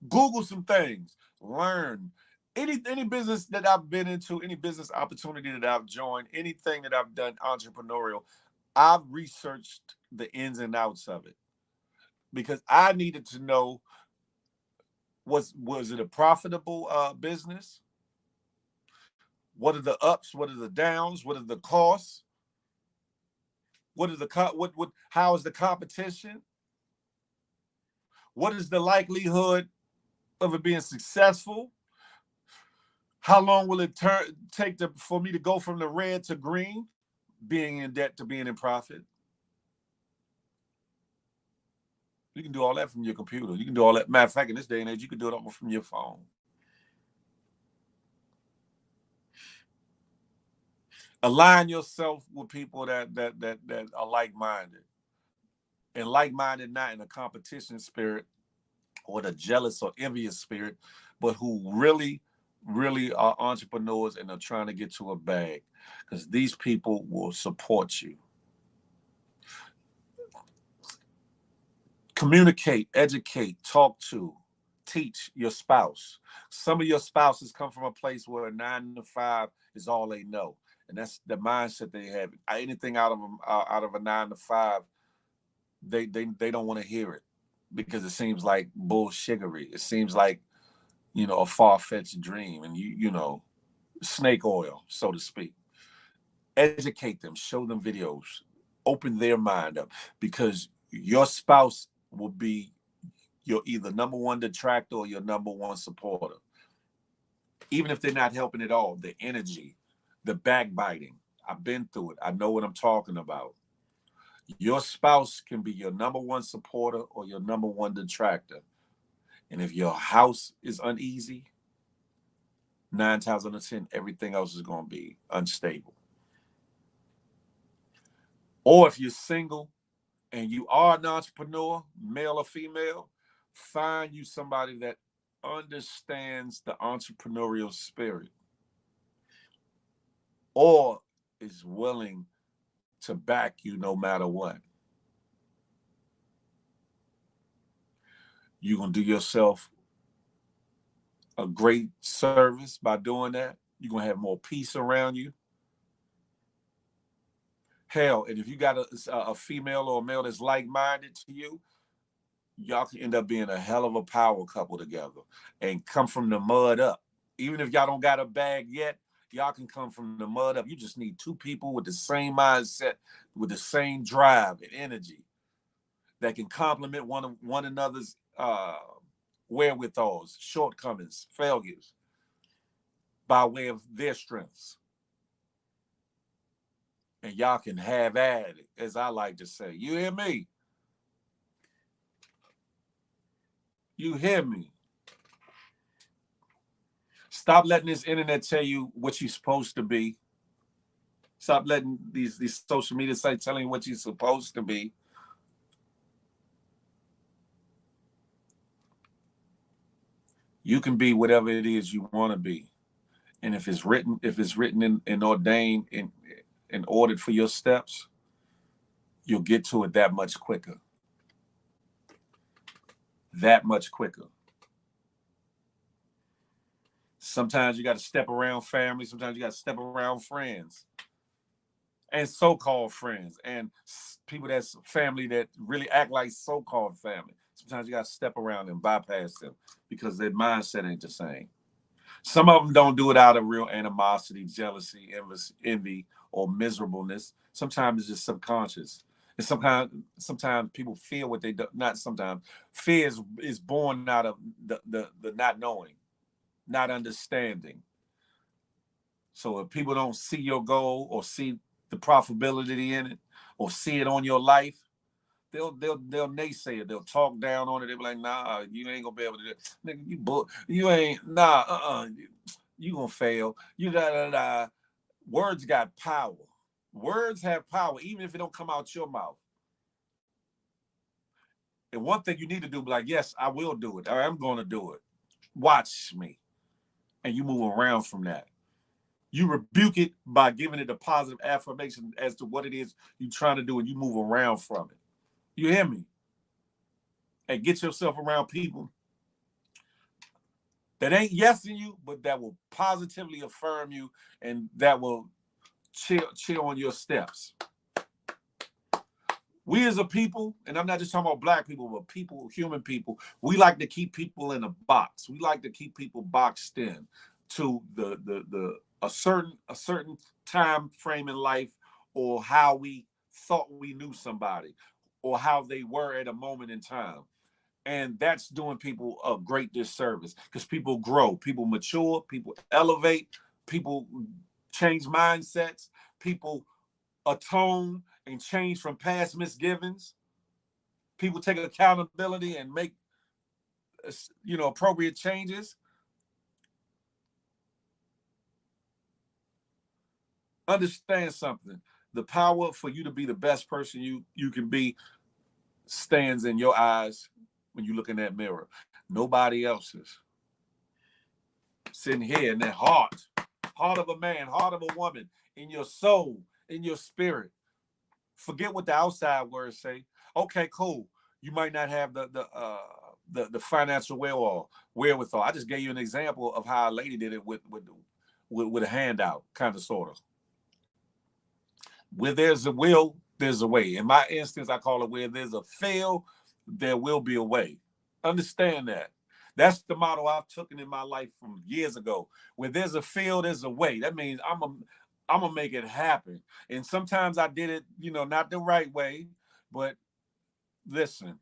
Google some things. Learn. Any business that I've been into, any business opportunity that I've joined, anything that I've done entrepreneurial, I've researched the ins and outs of it because I needed to know was it a profitable business? What are the ups? What are the downs? What are the costs? What is what how is the competition? What is the likelihood of it being successful? How long will it take for me to go from the red to green, being in debt to being in profit? You can do all that from your computer. You can do all that. Matter of fact, in this day and age, you can do it all from your phone. Align yourself with people that are like-minded. And like-minded not in a competition spirit or the jealous or envious spirit, but who really are entrepreneurs and are trying to get to a bag, because these people will support you. Communicate, educate, talk to, teach your spouse. Some of your spouses come from a place where a 9 to 5 is all they know, and that's the mindset they have. Anything out of a 9 to 5, they don't want to hear it. because it seems like bullshittery. It seems like, a far-fetched dream, and snake oil, so to speak. Educate them, show them videos, open their mind up, because your spouse will be your either number one detractor or your number one supporter. Even if they're not helping at all, the energy, the backbiting. I've been through it. I know what I'm talking about. Your spouse can be your number one supporter or your number one detractor. And if your house is uneasy, 9 times out of 10, everything else is going to be unstable. Or if you're single and you are an entrepreneur, male or female, find you somebody that understands the entrepreneurial spirit or is willing to back you no matter what. You're going to do yourself a great service by doing that. You're going to have more peace around you. Hell, and if you got a female or a male that's like-minded to you, y'all can end up being a hell of a power couple together and come from the mud up. Even if y'all don't got a bag yet, y'all can come from the mud up. You just need two people with the same mindset, with the same drive and energy that can complement one another's wherewithals, shortcomings, failures by way of their strengths. And y'all can have at it, as I like to say. You hear me? You hear me? Stop letting this internet tell you what you're supposed to be. Stop letting these social media sites telling you what you're supposed to be. You can be whatever it is you want to be. And if it's written and ordained and ordered for your steps, you'll get to it that much quicker. That much quicker. Sometimes you got to step around family. Sometimes you got to step around friends and so-called friends and people that's family that really act like so-called family. Sometimes you got to step around and bypass them because their mindset ain't the same. Some of them don't do it out of real animosity, jealousy, envy, or miserableness. Sometimes it's just subconscious. And sometimes people feel what they do. Not sometimes. Fear is born out of the not knowing, not understanding. So if people don't see your goal or see the profitability in it or see it on your life, they'll naysay it. They'll talk down on it. They'll be like, nah, you ain't gonna be able to do it. Nigga, you ain't, nah, you gonna fail. You da. Words got power. Words have power, even if it don't come out your mouth. And one thing you need to do, be like, yes, I will do it. Or I'm gonna do it. Watch me. And you move around from that. You rebuke it by giving it a positive affirmation as to what it is you're trying to do, and you move around from it. You hear me? And get yourself around people that ain't yesing you, but that will positively affirm you and that will chill on your steps. We as a people, and I'm not just talking about black people, but people, human people, we like to keep people in a box. We like to keep people boxed in to a certain time frame in life, or how we thought we knew somebody, or how they were at a moment in time. And that's doing people a great disservice, because people grow, people mature, people elevate, people change mindsets, people atone and change from past misgivings. People take accountability and make appropriate changes. Understand something. The power for you to be the best person you can be stands in your eyes when you look in that mirror. Nobody else's. Sitting here in that heart of a man, heart of a woman, in your soul, in your spirit. Forget what the outside words say. Okay, cool. You might not have the financial wherewithal. I just gave you an example of how a lady did it with a handout, kind of, sort of. Where there's a will, there's a way. In my instance, I call it where there's a fail, there will be a way. Understand that. That's the motto I've taken in my life from years ago. Where there's a field, there's a way. That means I'm gonna make it happen. And sometimes I did it, not the right way. But listen,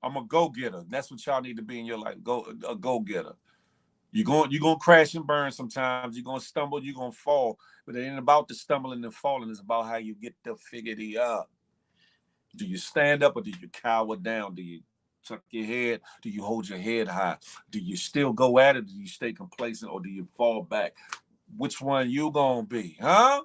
I'm a go-getter. That's what y'all need to be in your life. A go-getter. You're gonna crash and burn sometimes. You're gonna stumble, you're gonna fall. But it ain't about the stumbling and falling, it's about how you get to figure it out. Do you stand up or do you cower down? Do you tuck your head? Do you hold your head high? Do you still go at it? Do you stay complacent or do you fall back? Which one you gonna be, huh?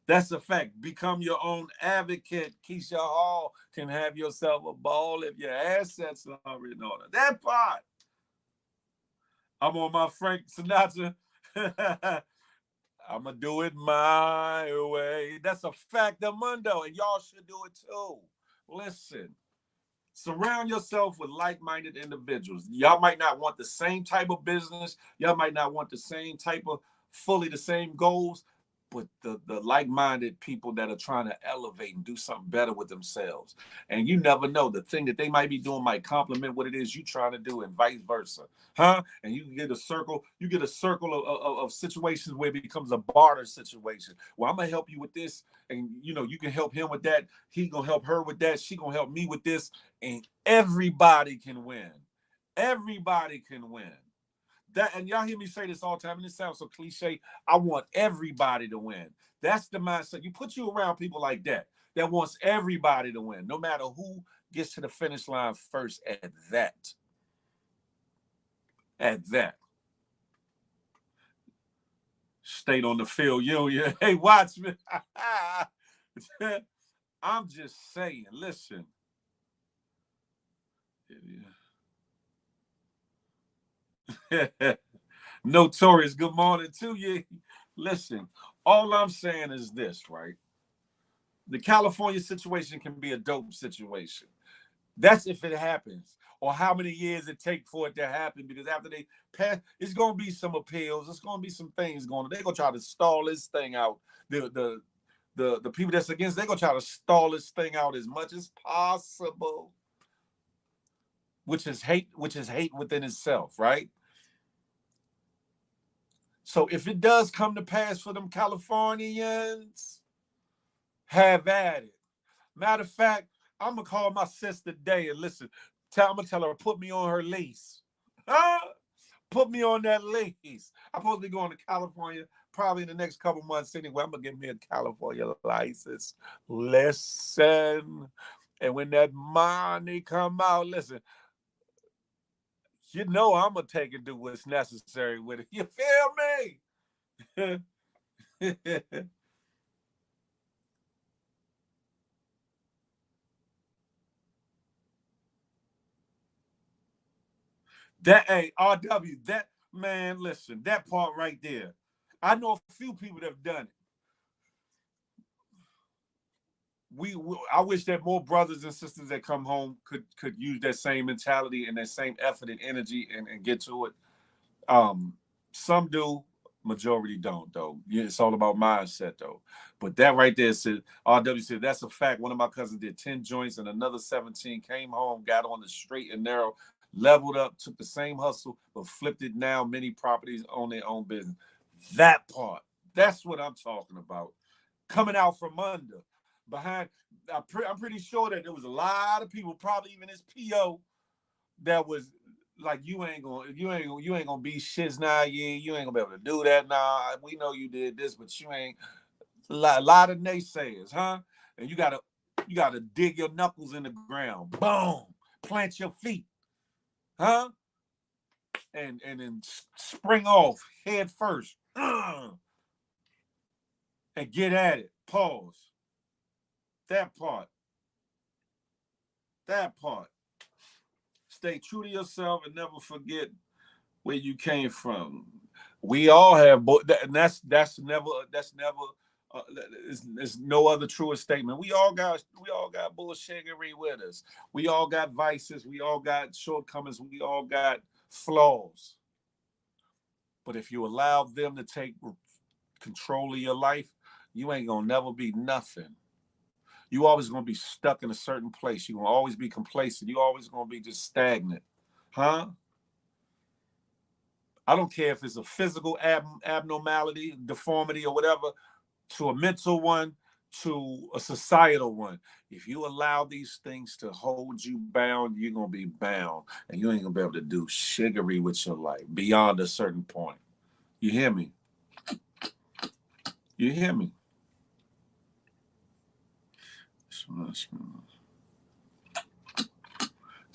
That's a fact. Become your own advocate. Keisha Hall can have yourself a ball if your assets are in order. That part. I'm on my Frank Sinatra. I'm going to do it my way. That's a fact of Mundo, and y'all should do it too. Listen, surround yourself with like-minded individuals. Y'all might not want the same type of business. Y'all might not want the same type of fully the same goals, but the like-minded people that are trying to elevate and do something better with themselves. And you never know, the thing that they might be doing might complement what it is you trying to do and vice versa. Huh? And you get a circle of situations where it becomes a barter situation. Well, I'm gonna help you with this, and you can help him with that. He gonna help her with that. She gonna help me with this, and everybody can win. Everybody can win. That, and y'all hear me say this all the time, and it sounds so cliche. I want everybody to win. That's the mindset. You put you around people like that wants everybody to win, no matter who gets to the finish line first. At that. State on the field union. Hey, watch me. I'm just saying. Listen. Notorious, good morning to you. Listen, all I'm saying is this, right? The California situation can be a dope situation. That's if it happens, or how many years it take for it to happen. Because after they pass, it's gonna be some appeals. It's gonna be some things going on. They're gonna try to stall this thing out. The people that's against, they're gonna try to stall this thing out as much as possible, which is hate within itself, right? So if it does come to pass for them Californians, have at it. Matter of fact, I'm gonna call my sister today and listen. I'm gonna tell her put me on her lease. Huh? Put me on that lease. I'm supposed to be going to California probably in the next couple months anyway. I'm gonna get me a California license. Listen, and when that money come out, listen, I'm gonna take and do what's necessary with it. You feel me? That RW, that man, listen, that part right there. I know a few people that have done it. I wish that more brothers and sisters that come home could use that same mentality and that same effort and energy and get to it. Some do, majority don't though. Yeah, it's all about mindset though. But that right there said RW said that's a fact. One of my cousins did 10 joints and another 17 came home, got on the straight and narrow, leveled up, took the same hustle, but flipped it now. Many properties own their own business. That part. That's what I'm talking about. Coming out from under. Behind, I'm pretty sure that there was a lot of people, probably even his PO, that was like, you ain't gonna be shits now. You ain't gonna be able to do that now. We know you did this, but you ain't. A lot of naysayers, huh? And you gotta dig your knuckles in the ground. Boom, plant your feet, huh? And then spring off head first, and get at it. Pause. That part. That part. Stay true to yourself and never forget where you came from. We all have, and that's never. Uh, there's no other truer statement. We all got bullshittery with us. We all got vices. We all got shortcomings. We all got flaws. But if you allow them to take control of your life, you ain't gonna never be nothing. You always gonna be stuck in a certain place. You're gonna always be complacent. You always gonna be just stagnant. Huh? I don't care if it's a physical abnormality, deformity, or whatever, to a mental one, to a societal one. If you allow these things to hold you bound, you're gonna be bound, and you ain't gonna be able to do shiggery with your life beyond a certain point. You hear me? You hear me? That's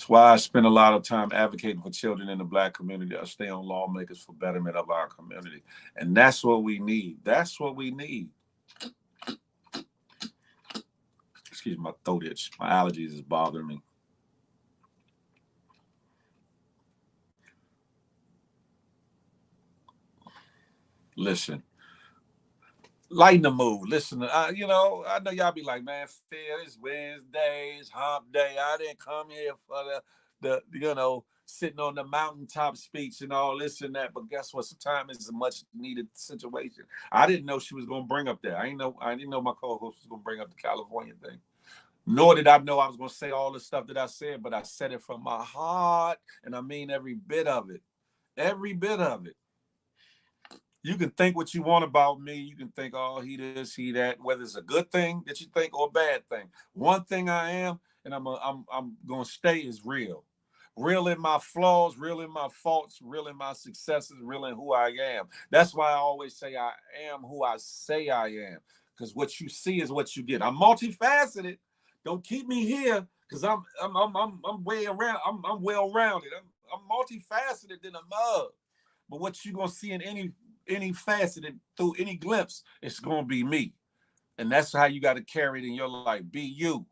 why I spend a lot of time advocating for children in the Black community. I stay on lawmakers for betterment of our community. And that's what we need. That's what we need. Excuse me, my throat itch. My allergies is bothering me. Listen, lighten the mood. Listen, I know y'all be like, man, Phil, it's Wednesday, it's Hump Day. I didn't come here for the sitting on the mountaintop speech and all this and that. But guess what? Sometimes it's a much needed situation. I didn't know she was gonna bring up that. I didn't know my co-host was gonna bring up the California thing. Nor did I know I was gonna say all the stuff that I said, but I said it from my heart, and I mean every bit of it. Every bit of it. You can think what you want about me. You can think, oh, he this, he that, whether it's a good thing that you think or a bad thing. One thing I am, and I'm gonna stay, is real. Real in my flaws, real in my faults, real in my successes, real in who I am. That's why I always say I am who I say I am. Because what you see is what you get. I'm multifaceted. Don't keep me here, because I'm way around. I'm well rounded. I'm multifaceted than a mug. But what you gonna see in any facet through any glimpse, it's gonna be me. And that's how you got to carry it in your life. Be you.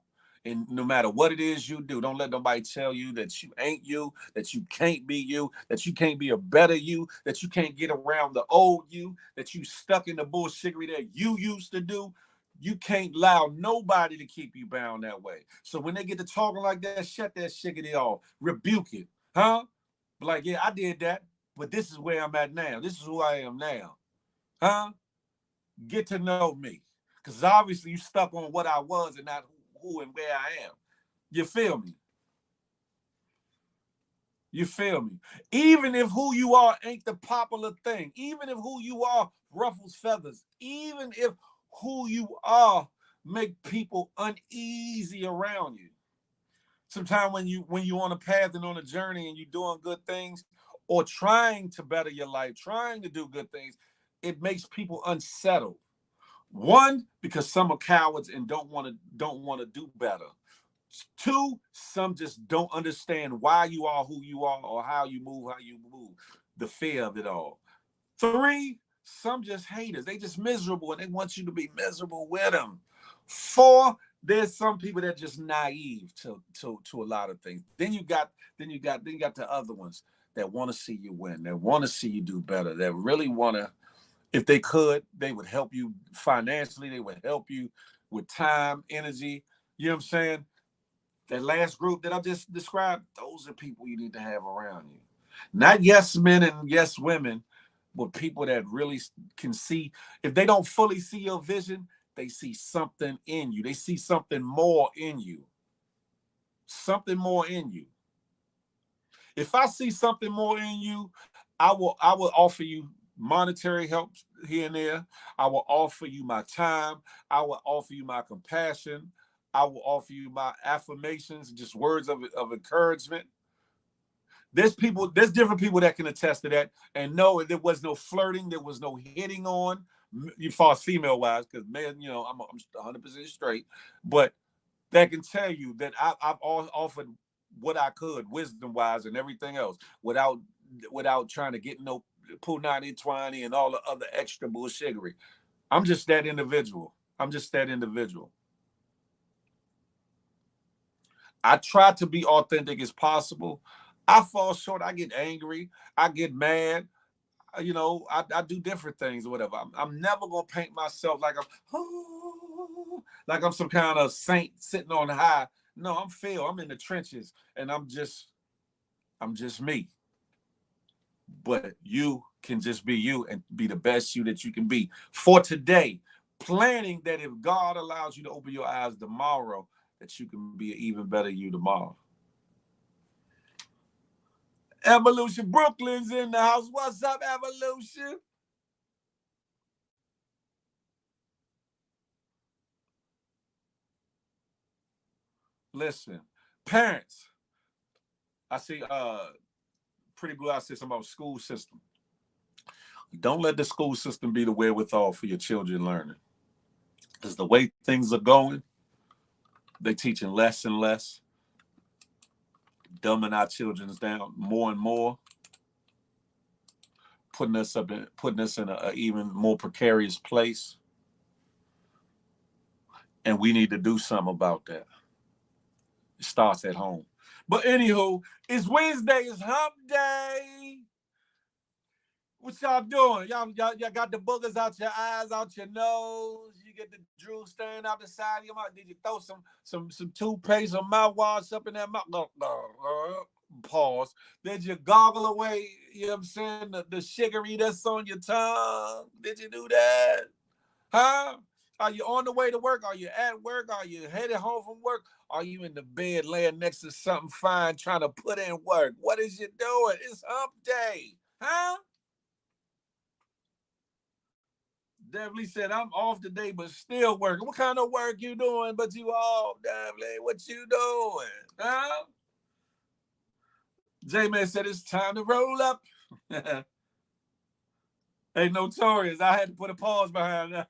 And no matter what it is you do, don't let nobody tell you that you ain't you, that you can't be you, that you can't be a better you, that you can't get around the old you, that you stuck in the bullshittery that you used to do. You can't allow nobody to keep you bound that way. So when they get to talking like that, shut that shiggity off. Rebuke it. Huh? Like, yeah, I did that, but this is where I'm at now. This is who I am now. Huh? Get to know me. Because obviously you stuck on what I was and not who and where I am. You feel me? You feel me? Even if who you are ain't the popular thing, even if who you are ruffles feathers, even if who you are make people uneasy around you. Sometimes when you on a path and on a journey and you're doing good things or trying to better your life, trying to do good things, it makes people unsettled. One, because some are cowards and don't want to do better. Two, some just don't understand why you are who you are or how you move. The fear of it all. Three, some just haters. They just miserable and they want you to be miserable with them. Four, there's some people that just naive to a lot of things. Then you got the other ones that want to see you win, that want to see you do better, that really want to. If they could, they would help you financially. They would help you with time, energy. You know what I'm saying? That last group that I just described, those are people you need to have around you. Not yes men and yes women, but people that really can see. If they don't fully see your vision, they see something in you. They see something more in you. Something more in you. If I see something more in you, I will offer you monetary help here and there. I will offer you my time. I will offer you my compassion. I will offer you my affirmations, just words of encouragement. There's different people that can attest to that. And no, there was no flirting. There was no hitting on. You far as female wise, because man, I'm 100% straight. But that can tell you that I've offered what I could, wisdom wise, and everything else, without trying to get no punani twani and all the other extra bullshittery. I'm just that individual. I try to be authentic as possible. I fall short. I get angry. I get mad. I do different things or whatever. I'm never gonna paint myself like I'm some kind of saint sitting on high. No, I'm Phil. I'm in the trenches, and I'm just me. But you can just be you and be the best you that you can be for today. planning that if God allows you to open your eyes tomorrow, that you can be an even better you tomorrow. Evolution Brooklyn's in the house. What's up, Evolution? Listen, parents, I see Pretty Blue, I said something about school system. Don't let the school system be the wherewithal for your children learning. Because the way things are going, they teaching less and less, dumbing our children down more and more, putting us in a even more precarious place. And we need to do something about that. It starts at home. But anywho, it's Wednesday, it's Hump Day. What y'all doing? Y'all got the boogers out your eyes, out your nose. You get the drool staring out the side of your mouth. Did you throw some toothpaste or mouthwash up in that mouth? Pause. Did you goggle away, you know what I'm saying, the sugary that's on your tongue? Did you do that? Huh? Are you on the way to work? Are you at work? Are you headed home from work? Are you in the bed laying next to something fine trying to put in work? What is you doing? It's Hump Day. Huh? Devly said, I'm off today, but still working. What kind of work you doing, but you off, Devly? What you doing? Huh? J-Man said, it's time to roll up. Hey, Notorious, I had to put a pause behind that.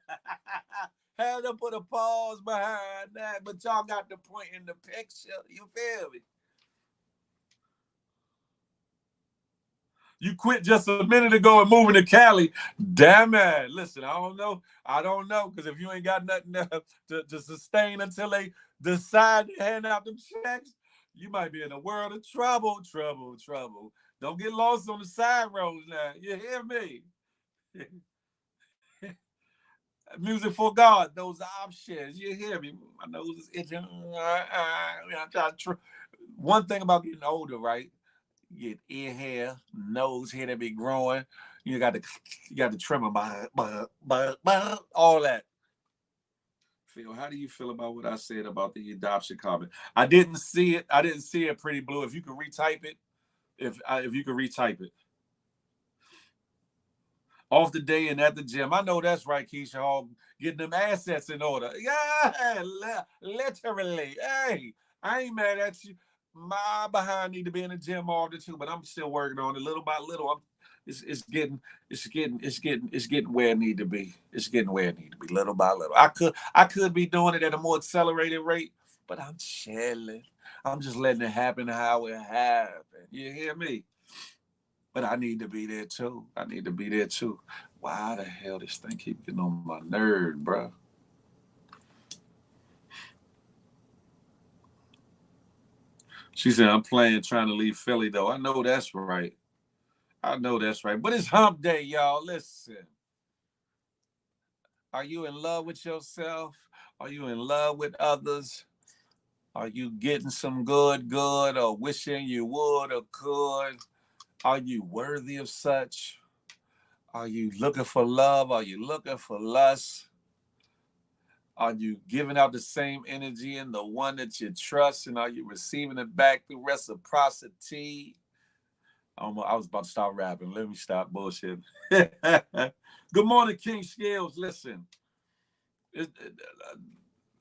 Had to put a pause behind that, but y'all got the point in the picture. You feel me? You quit just a minute ago and moving to Cali. Damn it. Listen, I don't know. Because if you ain't got nothing to sustain until they decide to hand out them checks, you might be in a world of trouble. Don't get lost on the side roads now. You hear me? Music for God, those options. You hear me? My nose is itching. I'm trying to one thing about getting older, right? You get ear hair, nose hair that be growing. You got to trim them, all that. Phil, how do you feel about what I said about the adoption comment? I didn't see it, Pretty Blue. If you could retype it, if you could retype it. Off the day and at the gym. I know that's right, Keisha Hall. Getting them assets in order. Yeah, literally. Hey, I ain't mad at you. My behind need to be in the gym all the too, but I'm still working on it little by little. It's getting where it need to be. It's getting where it need to be, little by little. I could be doing it at a more accelerated rate, but I'm chilling. I'm just letting it happen how it happened. You hear me? But I need to be there too. Why the hell this thing keep getting on my nerve, bro? She said, I'm trying to leave Philly, though. I know that's right. But it's Hump Day, y'all. Listen. Are you in love with yourself? Are you in love with others? Are you getting some good, or wishing you would or could? Are you worthy of such? Are you looking for love? Are you looking for lust? Are you giving out the same energy in the one that you trust? And are you receiving it back through reciprocity? I was about to start rapping. Let me stop bullshit. Good morning, King Scales. Listen,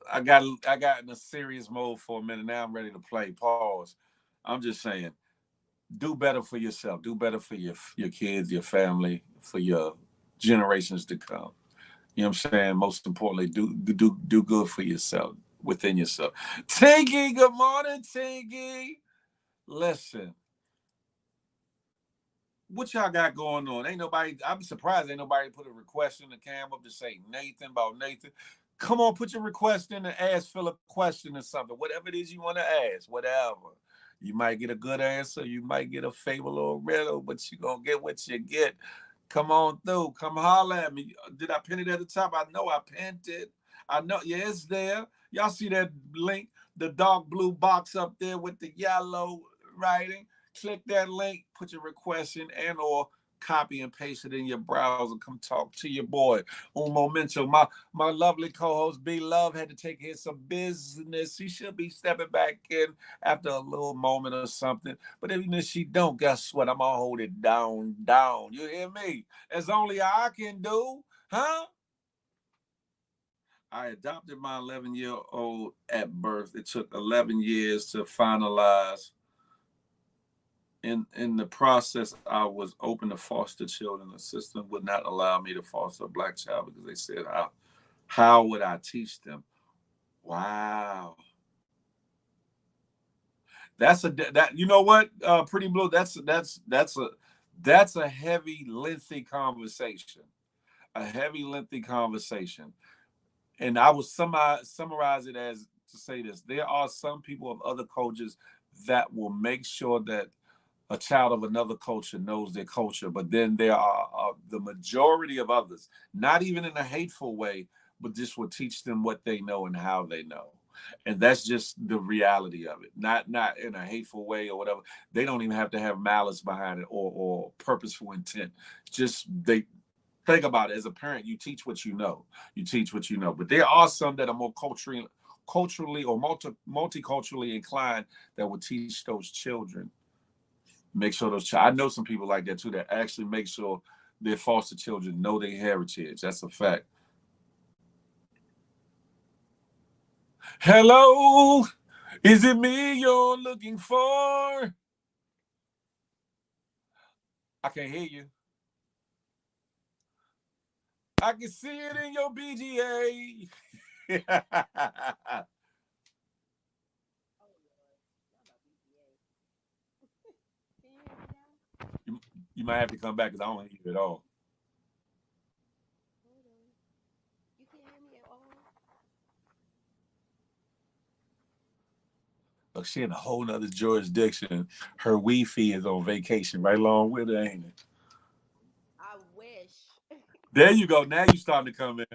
I got in a serious mode for a minute. Now I'm ready to play. Pause. I'm just saying, do better for yourself. Do better for your kids, your family, for your generations to come. You know what I'm saying? Most importantly, do good for yourself, within yourself. Tinky, good morning, Tinky. Listen, what y'all got going on? Ain't nobody, I'm surprised ain't nobody put a request in the cam up to say Nathan about Nathan. Come on, put your request in and ask Phil a question or something. Whatever it is you want to ask, whatever. You might get a good answer. You might get a fable or a riddle, but you're going to get what you get. Come on through. Come holler at me. Did I pin it at the top? I know I pinned it. I know. Yeah, it's there. Y'all see that link, the dark blue box up there with the yellow writing? Click that link, put your request in, and or copy and paste it in your browser. Come talk to your boy. Un momento. My lovely co-host B Love had to take care of some business. She should be stepping back in after a little moment or something. But even if she don't, guess what? I'm gonna hold it down. You hear me? As only I can do, huh? I adopted my 11-year-old at birth. It took 11 years to finalize. In the process, I was open to foster children. The system would not allow me to foster a black child because they said, how would I teach them? Wow. You know what, Pretty Blue, that's a heavy, lengthy conversation. A heavy, lengthy conversation. And I would summarize it as to say this. There are some people of other cultures that will make sure that a child of another culture knows their culture, but then there are the majority of others, not even in a hateful way, but just will teach them what they know and how they know. And that's just the reality of it, not in a hateful way or whatever. They don't even have to have malice behind it or purposeful intent. Just they think about it. As a parent, you teach what you know. You teach what you know. But there are some that are more culturally or multiculturally inclined that will teach those children. Make sure I know some people like that too that actually make sure their foster children know their heritage. That's a fact. Hello, is it me you're looking for? I can't hear you. I can see it in your BGA. you might have to come back because I don't hear you at all. You can't hear me at all. Look, she in a whole nother jurisdiction. Her Wi-Fi is on vacation right along with her, ain't it? I wish. There you go. Now you starting to come in.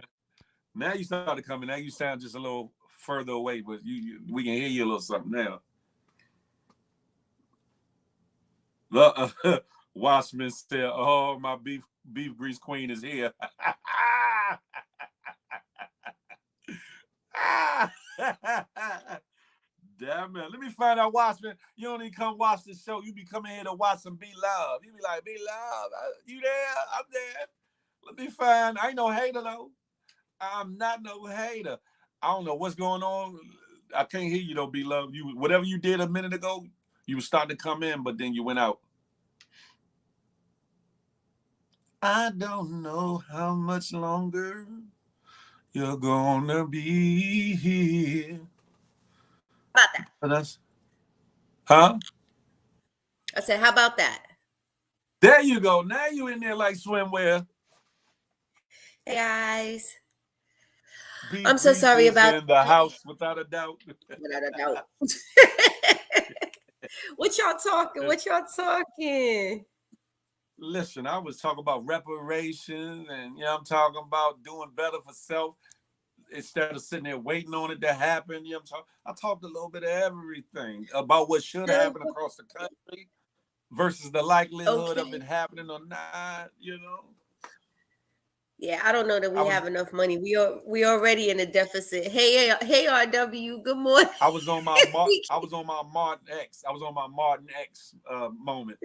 Now you starting to come in. Now you sound just a little further away, but we can hear you a little something now. Watchman said, "Oh, my beef grease queen is here." Damn man, let me find out, Watchman. You don't even come watch the show. You be coming here to watch some Be Love. You be like, Be Love, you there? I'm there. Let me find. I ain't no hater though. I'm not no hater. I don't know what's going on. I can't hear you though, Be Love. You whatever you did a minute ago, you were starting to come in, but then you went out. I don't know how much longer you're gonna be here. How about that? Huh? I said, how about that? There you go. Now you in there like swimwear. Hey guys. Beef I'm so grease sorry is about in the house without a doubt. without a doubt. What y'all talking? What y'all talking? Listen, I was talking about reparations and I'm talking about doing better for self instead of sitting there waiting on it to happen. I talked a little bit of everything about what should happen across the country versus the likelihood of it happening or not. Yeah, I don't know that we have enough money. We already in a deficit. Hey, RW, good morning. I was on my Martin X. I was on my Martin X moment.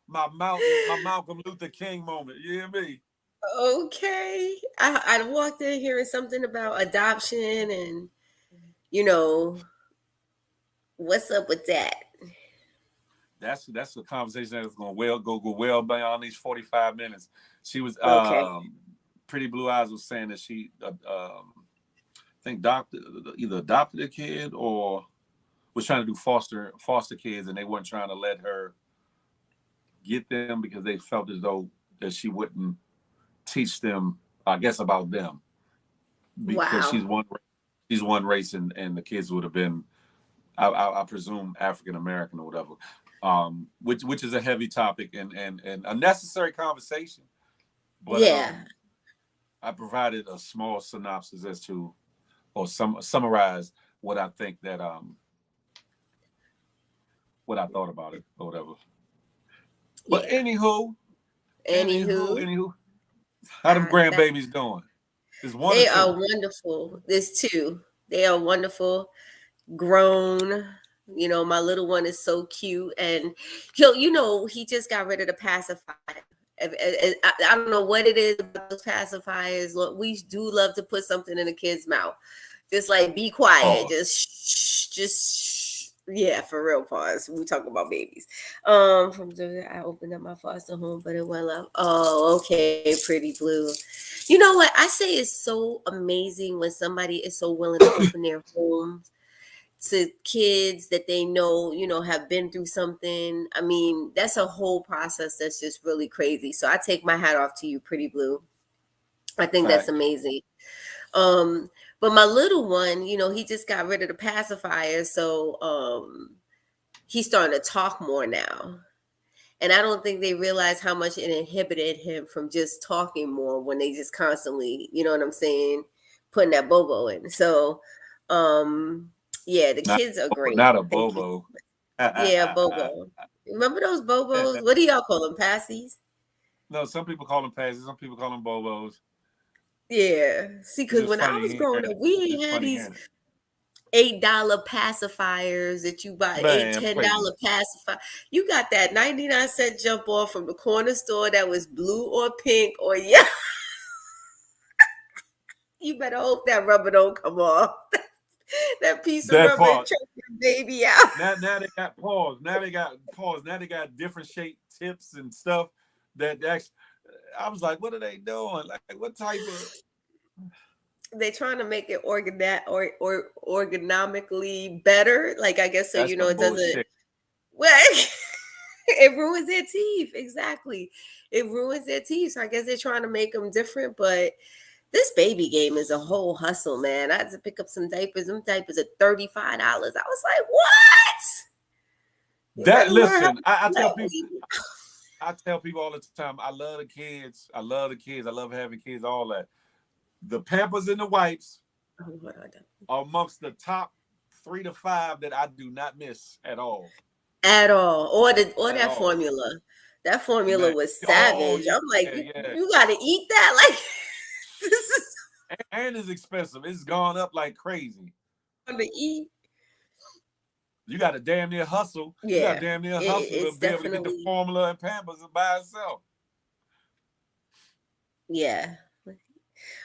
my Malcolm Luther King moment. You hear me? Okay. I walked in hearing something about adoption and what's up with that? That's a conversation that's gonna go well beyond these 45 minutes. She was Pretty Blue Eyes was saying that she I think either adopted a kid or was trying to do foster kids, and they weren't trying to let her get them because they felt as though that she wouldn't teach them, I guess, about them because she's one race and the kids would have been, I presume, African American or whatever, which is a heavy topic and a necessary conversation. But I provided a small synopsis as to, or summarize what I think that what I thought about it or whatever. But Yeah. Anywho, how them that grandbabies doing? Is one or they are two? wonderful. There's two. They are wonderful, grown. You know, my little one is so cute, and he just got rid of the pacifier. I don't know what it is about those pacifiers. Look, we do love to put something in a kid's mouth, just like be quiet, Pause. just yeah, for real. Pause. We talk about babies. I opened up my foster home, but it went up. Oh, okay, pretty blue. You know what? I say it's so amazing when somebody is so willing to open their home to kids that they know, have been through something. I mean, that's a whole process that's just really crazy. So I take my hat off to you, pretty blue. I think that's Facts. amazing. Um, but my little one, he just got rid of the pacifier, so he's starting to talk more now. And I don't think they realize how much it inhibited him from just talking more when they just constantly, you know what I'm saying, putting that bobo in. So, um, yeah, the Not, kids are great. not a Thank you. bobo. Yeah, bobo. Remember those bobos? What do y'all call them? Passies? No, some people call them passes. Some people call them bobos. Yeah. See, It's because just when I funny was hearing growing it. up, we It's ain't had funny these hearing it. $8 pacifiers that you buy, eight, Man, $10 please. pacifier. You got that 99-cent jump off from the corner store that was blue or pink or yeah. You better hope that rubber don't come off. That piece of That rubber part. choke your baby out. Now they got pause. Now they got pause. Now they got different shaped tips and stuff that actually. I was like, what are they doing? Like, what type of? They trying to make it or ergonomically better. Like I guess so, That's some it doesn't. bullshit. Well, it ruins their teeth. Exactly, it ruins their teeth. So I guess they're trying to make them different, but this baby game is a whole hustle, man. I had to pick up some diapers. Them diapers are $35. I was like, what? You That better learn how listen, to I tell sweat, people. baby. I tell people all the time. I love the kids. I love the kids. I love having kids. All that. The Pampers and the wipes Oh, what I done. are amongst the top 3 to 5 that I do not miss at all. At all. Or At that all, formula. That formula man. was Oh savage. yeah, I'm like, you, yeah. you gotta eat that. Like this is And it's expensive. It's gone up like crazy. fun to eat. You got to damn near hustle. You got to Yeah. damn near hustle to It's be able to get the definitely, formula and Pampers by itself. yeah.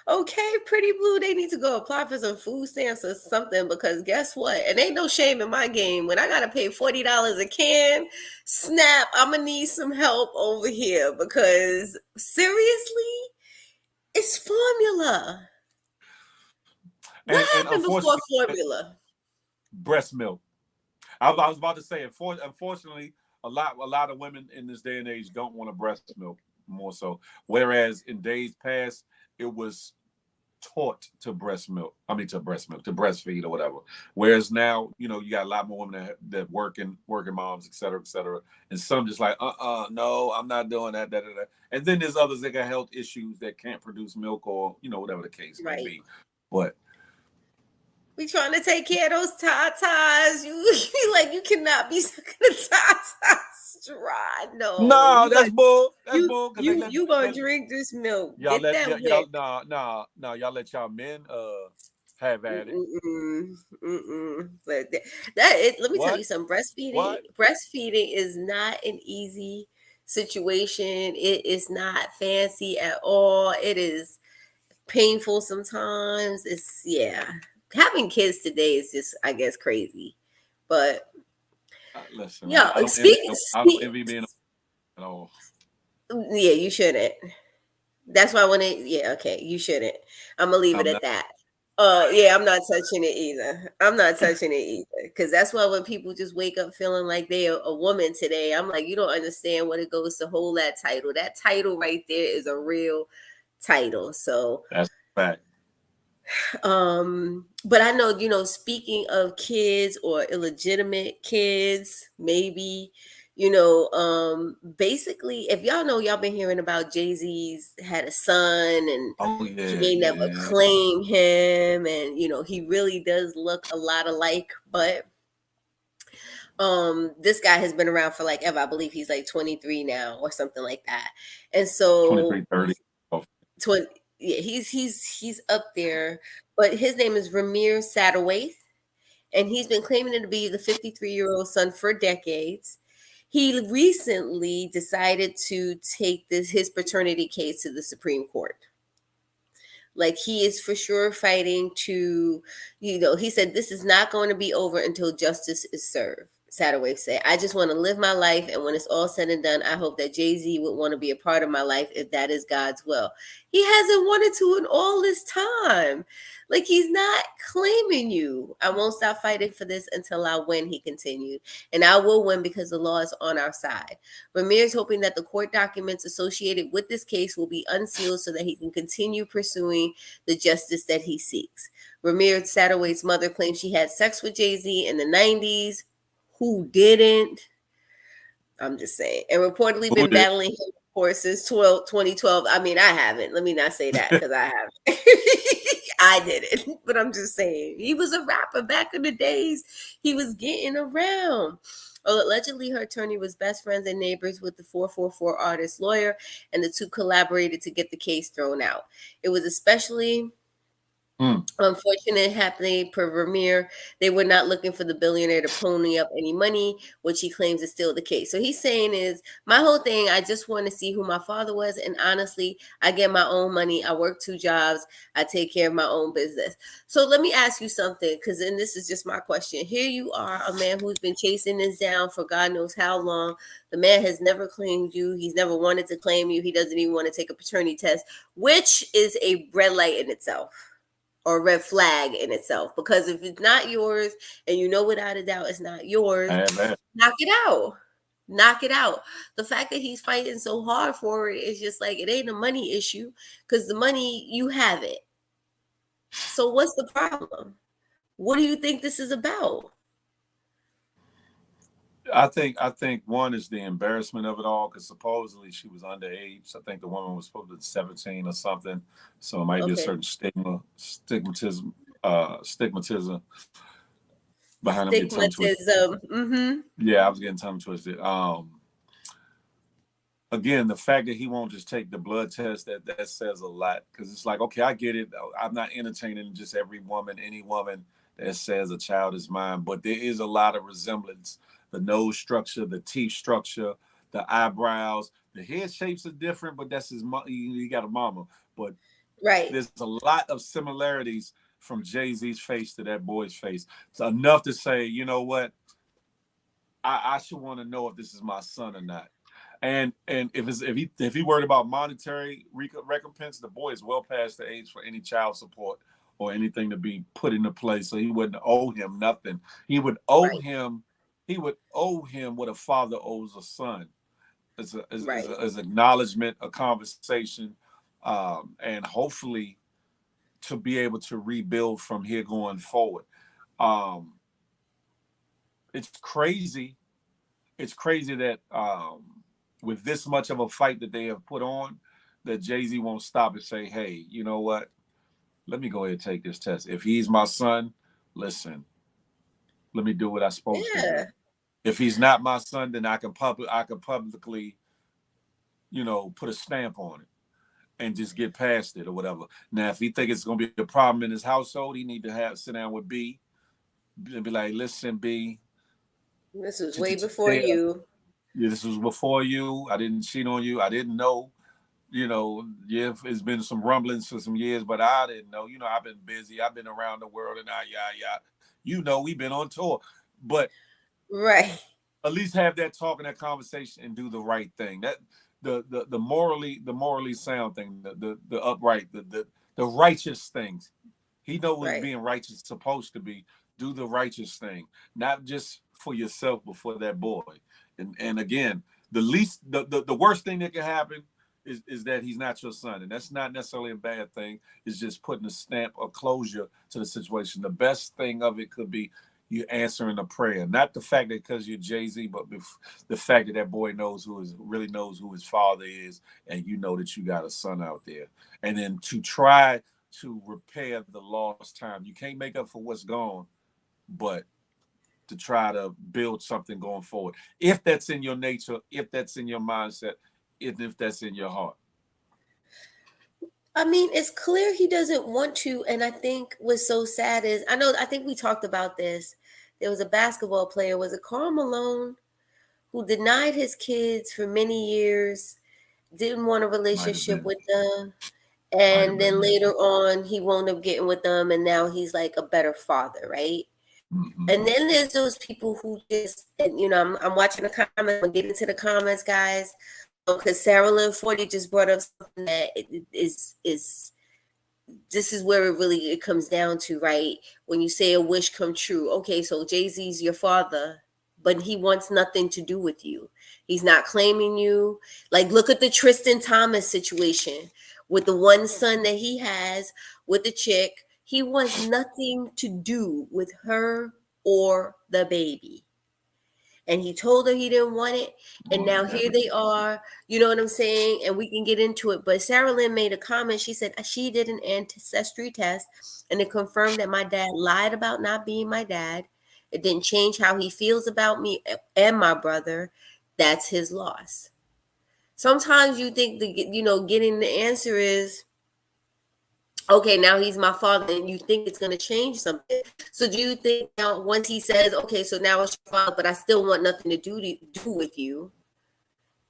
Okay, pretty blue. They need to go apply for some food stamps or something because guess what? And ain't no shame in my game. When I gotta pay $40 a can, snap, I'm gonna need some help over here because seriously, it's formula. What And happened before unfortunately, formula? breast milk. I was about to say, unfortunately, a lot of women in this day and age don't want to breast milk more so. Whereas in days past, it was taught to breast milk. I mean, to breast milk, to breastfeed or whatever. Whereas now, you got a lot more women that working moms, et cetera, et cetera. And some just like, no, I'm not doing that, that, that. And then there's others that got health issues that can't produce milk or whatever the case may Right. be. But We trying to take care of those tatas. You like you cannot be sucking the tatas dry. No, no, that's bull. That's bull because you gonna drink this milk. y'all Get let that y'all wick. no y'all let y'all men have at it. Mm-mm, mm-mm. But let me tell What? you something. What? Breastfeeding is not an easy situation. It is not fancy at all. It is painful sometimes. It's yeah. Having kids today is just, I guess, crazy. But Listen, yeah, I don't envy I don't envy being at all. yeah, you shouldn't. That's why when it yeah, okay, you shouldn't. I'm gonna leave it I'm at not. that. Yeah, I'm not touching it either. I'm not touching it either. Cause that's why when people just wake up feeling like they're a woman today, I'm like, you don't understand what it goes to hold that title. That title right there is a real title. So That's a fact. but I know, speaking of kids or illegitimate kids, maybe, basically, if y'all know, y'all been hearing about Jay-Z's had a son and Oh he yeah, may never yeah. claim him, and he really does look a lot alike. But This guy has been around for like ever. I believe he's like 23 now or something like that. And so 23, 30. 20, yeah, he's up there, but his name is Ramir Satterwaith, and he's been claiming to be the 53-year-old son for decades. He recently decided to take his paternity case to the Supreme Court. Like he is for sure fighting to, he said this is not going to be over until justice is served. Satterway said, I just want to live my life. And when it's all said and done, I hope that Jay-Z would want to be a part of my life if that is God's will. He hasn't wanted to in all this time. Like he's not claiming you. I won't stop fighting for this until I win, he continued. And I will win because the law is on our side. Ramir is hoping that the court documents associated with this case will be unsealed so that he can continue pursuing the justice that he seeks. Ramir Satterway's mother claims she had sex with Jay-Z in the 90s. Who didn't? I'm just saying. And reportedly Who been did? battling him, of course, since 2012. I mean, I haven't. Let me not say that because I haven't. I didn't. But I'm just saying. He was a rapper back in the days. He was getting around. Allegedly, her attorney was best friends and neighbors with the 444 artist lawyer, and the two collaborated to get the case thrown out. It was especially unfortunate happening per Vermeer. They were not looking for the billionaire to pony up any money, which he claims is still the case. So he's saying is my whole thing, I just want to see who my father was. And honestly, I get my own money. I work 2 jobs. I take care of my own business. So let me ask you something, because then this is just my question. Here you are, a man who's been chasing this down for God knows how long. The man has never claimed you. He's never wanted to claim you. He doesn't even want to take a paternity test, which is a red light in itself, or red flag in itself, because if it's not yours and you know without a doubt it's not yours, knock it out. Knock it out. The fact that he's fighting so hard for it is just like, it ain't a money issue, because the money, you have it. So what's the problem? What do you think this is about? I think one is the embarrassment of it all, because supposedly she was underage. I think the woman was supposed to be 17 or something, so it might be a Okay. certain stigmatism behind them getting tongue twisted. Stigmatism. Mm-hmm. Yeah, I was getting tongue twisted. Again, the fact that he won't just take the blood test, that says a lot, because it's like, okay, I get it. I'm not entertaining just every woman, any woman that says a child is mine, but there is a lot of resemblance. The nose structure, the teeth structure, the eyebrows, the head shapes are different, but that's his mom. He got a mama, but Right. there's a lot of similarities from Jay-Z's face to that boy's face. It's enough to say, you know what, I should want to know if this is my son or not. And if he worried about monetary recompense, the boy is well past the age for any child support or anything to be put into place. So he wouldn't owe him nothing. He would owe Right. him. He would owe him what a father owes a son, Right. as acknowledgement, a conversation, and hopefully to be able to rebuild from here going forward. Um, it's crazy. It's crazy that with this much of a fight that they have put on, that Jay-Z won't stop and say, hey, you know what? Let me go ahead and take this test. If he's my son, listen, let me do what I'm supposed to do. Yeah. If he's not my son, then I can publicly, put a stamp on it and just get past it or whatever. Now, if he think it's gonna be a problem in his household, he need to sit down with B and be like, listen, B, This was way before you. yeah, this was before you. I didn't cheat on you. I didn't know. Yeah, it's been some rumblings for some years, but I didn't know. I've been busy. I've been around the world and yeah. We've been on tour, but Right. at least have that talk and that conversation and do the right thing. That the morally sound thing, the upright, the righteous things. He know what Right. being righteous is supposed to be. Do the righteous thing, not just for yourself, but for that boy. And again, the worst thing that can happen is that he's not your son, and that's not necessarily a bad thing. It's just putting a stamp of closure to the situation. The best thing of it could be you answering a prayer, not the fact that because you're Jay-Z, but the fact that that boy really knows who his father is, and you know that you got a son out there, and then to try to repair the lost time. You can't make up for what's gone, but to try to build something going forward. If that's in your nature, if that's in your mindset, if that's in your heart. I mean, it's clear he doesn't want to. And I think what's so sad is, I think we talked about this. There was a basketball player, was it Karl Malone, who denied his kids for many years, didn't want a Might have relationship been. with them. Might have And then been, yeah. later on, he wound up getting with them. And now he's like a better father, right? Hmm. And then there's those people who just, and I'm watching the comments, I'm going to get into the comments, guys. Because Sarah Lynn Forty just brought up something that is this is where it comes down to, right? When you say a wish come true, okay, so Jay-Z's your father, but he wants nothing to do with you. He's not claiming you. Like, look at the Tristan Thomas situation with the one son that he has with the chick. He wants nothing to do with her or the baby. And he told her he didn't want it. And Wanted now to have here it. they are. You know what I'm saying? And we can get into it. But Sarah Lynn made a comment. She said she did an ancestry test and it confirmed that my dad lied about not being my dad. It didn't change how he feels about me and my brother. That's his loss. Sometimes you think getting the answer is, okay, now he's my father, and you think it's going to change something. So do you think now once he says, okay, so now it's your father, but I still want nothing to do with you,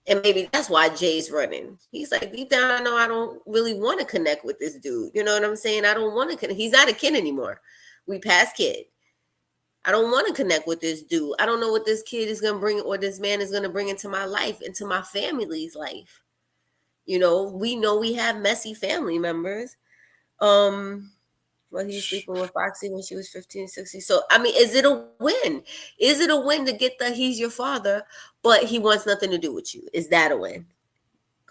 and maybe that's why Jay's running. He's like, deep down, I know I don't really want to connect with this dude. You know what I'm saying? I don't want to connect. He's not a kid anymore. We past kid. I don't want to connect with this dude. I don't know what this kid is going to bring, or this man is going to bring into my life, into my family's life. We know we have messy family members. Well, he was sleeping with Foxy when she was 15, 16. So, I mean, is it a win? Is it a win to get that he's your father, but he wants nothing to do with you? Is that a win?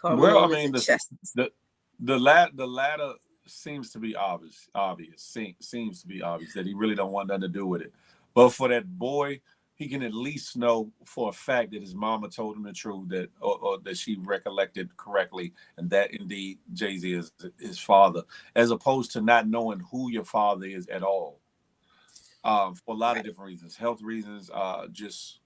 Well, I Carmelo is a mean, chess. the the latter seems to be obvious. Seems to be obvious that he really don't want nothing to do with it. But for that boy, he can at least know for a fact that his mama told him the truth, that or that she recollected correctly, and that indeed Jay-Z is his father, as opposed to not knowing who your father is at all. For a lot of Right. different reasons, health reasons, just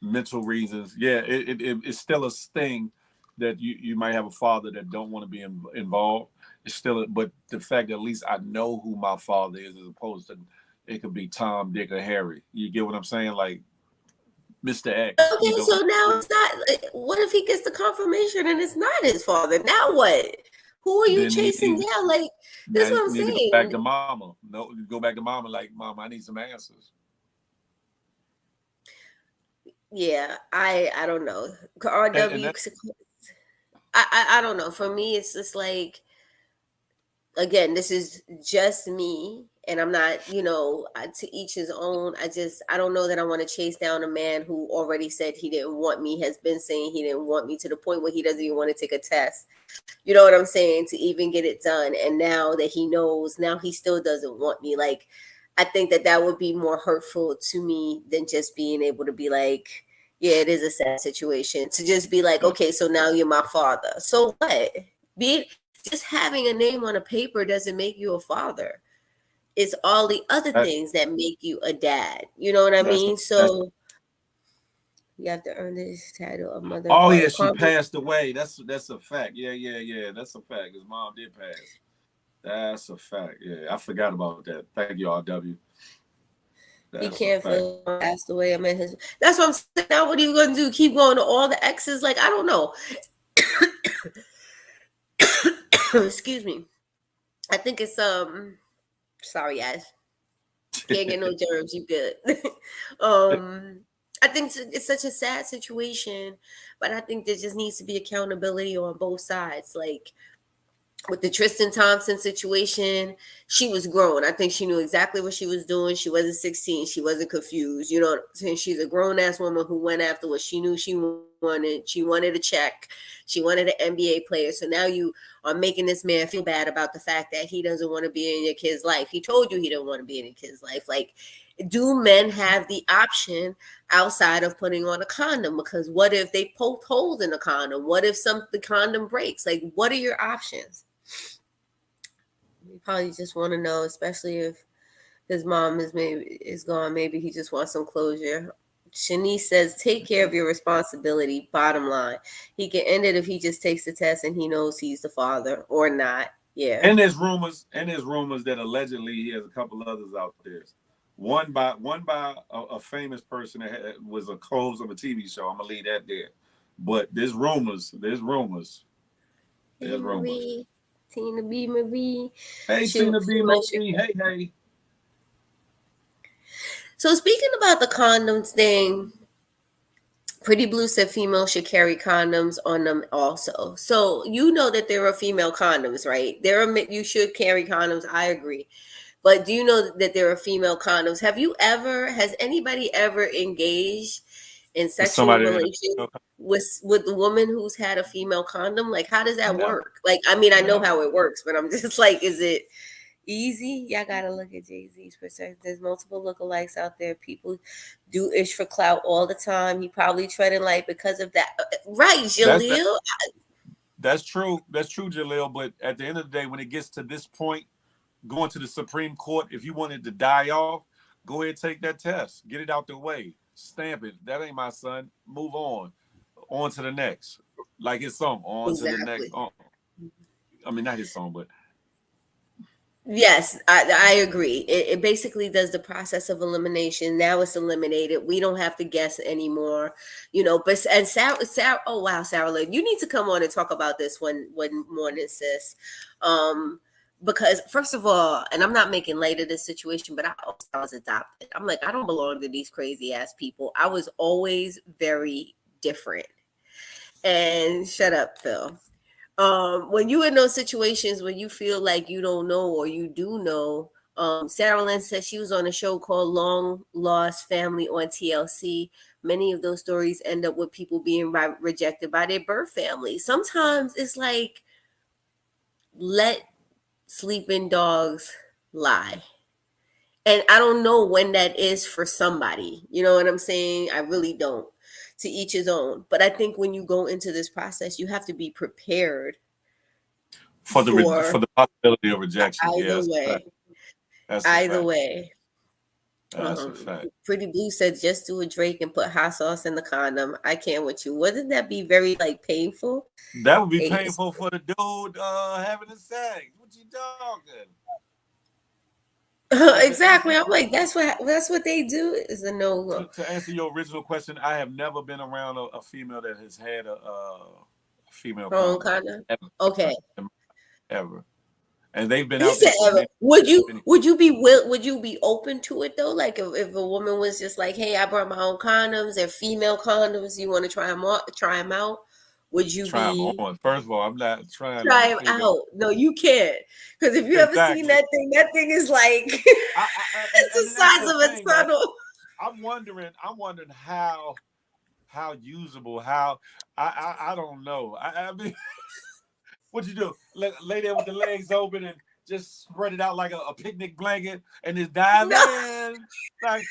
mental reasons. Yeah, it's still a thing that you might have a father that don't want to be involved. It's still, but the fact that at least I know who my father is, as opposed to it could be Tom, Dick, or Harry. You get what I'm saying? Like Mr. X. You Okay, don't so know now who. it's not. What if he gets the confirmation and it's not his father? Now what? Who are you Then he chasing needs down? Like, now that's you what I'm need to go back saying. to mama. No, go back to mama. Like, mom, I need some answers. Yeah, I don't know. And RW, that I don't know. For me, it's just like, again, this is just me, and I'm not, to each his own. I don't know that I want to chase down a man who already said he didn't want me, has been saying he didn't want me, to the point where he doesn't even want to take a test. You know what I'm saying? To even get it done. And now that he knows, now he still doesn't want me. Like, I think that would be more hurtful to me than just being able to be like, yeah, it is a sad situation. To just be like, yeah, okay, so now you're my father. So what? Be Just having a name on a paper doesn't make you a father. It's all the other that things that make you a dad. You know what I that's mean? that's. So you have to earn this title of mother and Oh father. yeah, she passed away. That's a fact. Yeah. That's a fact. His mom did pass. That's a fact. Yeah, I forgot about that. Thank you, RW. He That's a can't fact. feel passed away. I mean, that's what I'm saying. Now, what are you going to do? Keep going to all the exes? Like, I don't know. Excuse me. I think it's Sorry, guys. Can't get no germs. You good? um. I think it's such a sad situation, but I think there just needs to be accountability on both sides. Like, with the Tristan Thompson situation, she was grown. I think she knew exactly what she was doing. She wasn't 16. She wasn't confused. You know what I'm saying? She's a grown ass woman who went after what she knew she wanted. She wanted a check. She wanted an NBA player. So now you are making this man feel bad about the fact that he doesn't want to be in your kid's life. He told you he didn't want to be in your kid's life. Like, do men have the option outside of putting on a condom? Because what if they poke holes in the condom? What if the condom breaks? Like, what are your options? You probably just want to know, especially if His mom is gone. Maybe he just wants some closure. Shanice says, take care of your responsibility. Bottom line, he can end it if he just takes the test and he knows he's the father or not. Yeah, And there's rumors that allegedly he has a couple others out there. One by a famous person that was a co-host of a TV show. I'm gonna leave that there. But there's rumors. There's rumors. hey There's rumors. Marie, Tina B. Marie. Hey, She Tina B. female should. Marie. Hey, hey. So speaking about the condoms thing, Pretty Blue said females should carry condoms on them also. So you know that there are female condoms, right? You should carry condoms. I agree. But do you know that there are female condoms? Has anybody ever engaged in Was sexual somebody that relations with the woman who's had a female condom? Like, how does that never, work? Like, I mean, I know never. how it works, but I'm just like, is it easy? Y'all gotta look at Jay-Z's percent. There's multiple lookalikes out there. People do ish for clout all the time. He probably treading light because of that. Right, That's that, Jaleel? that's true. That's true, Jaleel. But at the end of the day, when it gets to this point, going to the Supreme Court, if you wanted to die off, go ahead and take that test. Get it out the way. Stamp it. That ain't my son. Move on. On to the next. Like his song. On to the next. Exactly. I mean, not his song, but Yes, I agree. It basically does the process of elimination. Now it's eliminated. We don't have to guess anymore, But and Sarah, oh wow, Sarah Lynn, you need to come on and talk about this one morning, sis. Because first of all, and I'm not making light of this situation, but I was adopted. I'm like, I don't belong to these crazy ass people. I was always very different. And shut up, Phil. When you in those situations when you feel like you don't know or you do know, Sarah Lynn said she was on a show called Long Lost Family on TLC. Many of those stories end up with people being rejected by their birth family. Sometimes it's like, let sleeping dogs lie. And I don't know when that is for somebody. You know what I'm saying? I really don't. To each his own. But I think when you go into this process, you have to be prepared for for the possibility of rejection. either Yes, way. that's a Either fact. way. That's a fact. Pretty Blue said just do a Drake and put hot sauce in the condom. I can't with you. Wouldn't that be very like painful? That would be Hey, painful for the dude having the sex. What you talking? exactly. I'm like, that's what they do is a no. To answer your original question, I have never been around a female that has had a female Wrong condom condom. ever, Okay. ever, and they've been He out said there for ever. many, many. Would you be open to it though? Like if a woman was just like, hey, I brought my own condoms, they're female condoms, you want to try them out? Would you Try them be on. First of all, I'm not trying on try a them female. out? No, you can't. Because if you ever seen Exactly. that thing is like And it's the that's size the of a thing, right? tunnel. I'm wondering how usable. How I don't know. I mean, what you do? Lay there with the legs open and just spread it out like a picnic blanket and just dive No, in. Like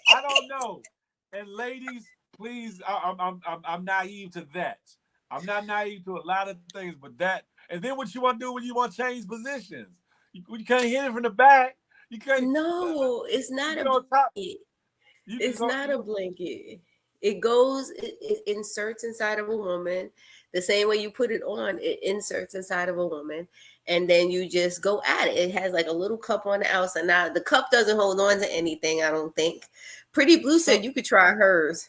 I don't know. And ladies, please, I'm naive to that. I'm not naive to a lot of things, but that. And then what you want to do when you want to change positions? You can't hit it from the back. You can't. no, it's You not get a on top. blanket. You can It's go. not a blanket. It inserts inside of a woman the same way you put it on, it inserts inside of a woman. And then you just go at it. It has like a little cup on the outside. Now, the cup doesn't hold on to anything, I don't think. Pretty Blue So said you could try hers.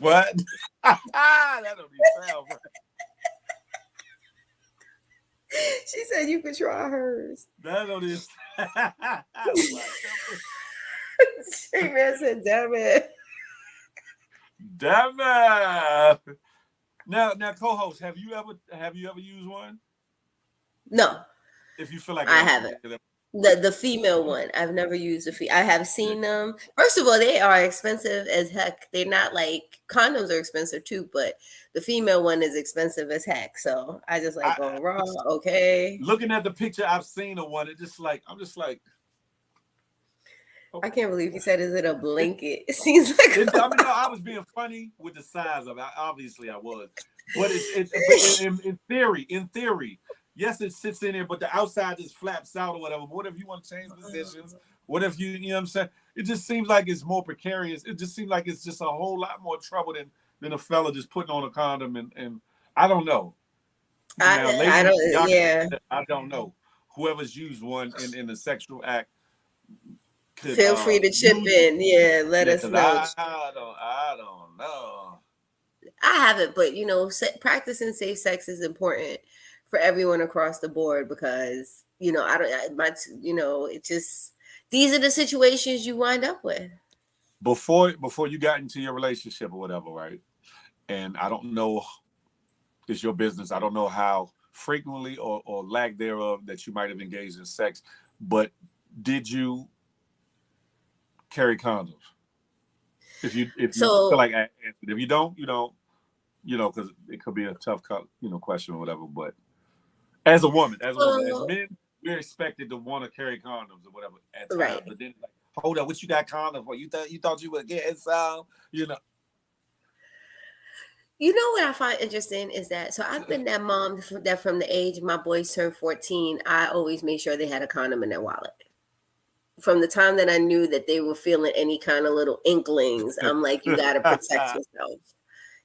what? That don't even sound right. She said you could try hers. That don't even. What She man said, damn it. Damn it! Now, co-host, have you ever used one? No, If you feel like I answering, haven't. The female one. I've never used I have seen them. First of all, they are expensive as heck. They're not like condoms are expensive too, but the female one is expensive as heck. So I just like I going raw. Okay. looking at the picture I've seen of one. I'm just like, I okay. can't believe he said, "Is it a It, blanket?" It seems like. I mean, no, I was being funny with the size of it. Obviously, I was, but but in theory, yes, it sits in there, but the outside just flaps out or whatever. But what if you want to change positions? What if you know what I'm saying? It just seems like it's more precarious. It just seems like it's just a whole lot more trouble than a fella just putting on a condom and I don't know. Now, I ladies, don't. y'all, Yeah. I don't know. Whoever's used one in the sexual act could Feel free to chip use in. Yeah, let yeah, us because know. I don't know. I haven't, but practicing safe sex is important for everyone across the board because I don't. It just these are the situations you wind up with. Before you got into your relationship or whatever, right? And I don't know, it's your business. I don't know how frequently or lack thereof that you might have engaged in sex, but did you carry condoms? If you feel So, like if you don't, you don't, because it could be a tough question or whatever. But as a woman, as so men, we're expected to want to carry condoms or whatever at times. right. But then, like, hold up, what you got condoms for? You thought you would get some, you know? You know what I find interesting is that I've been that mom that from the age my boys turned 14, I always made sure they had a condom in their wallet. From the time that I knew that they were feeling any kind of little inklings, I'm like, you got to protect yourself.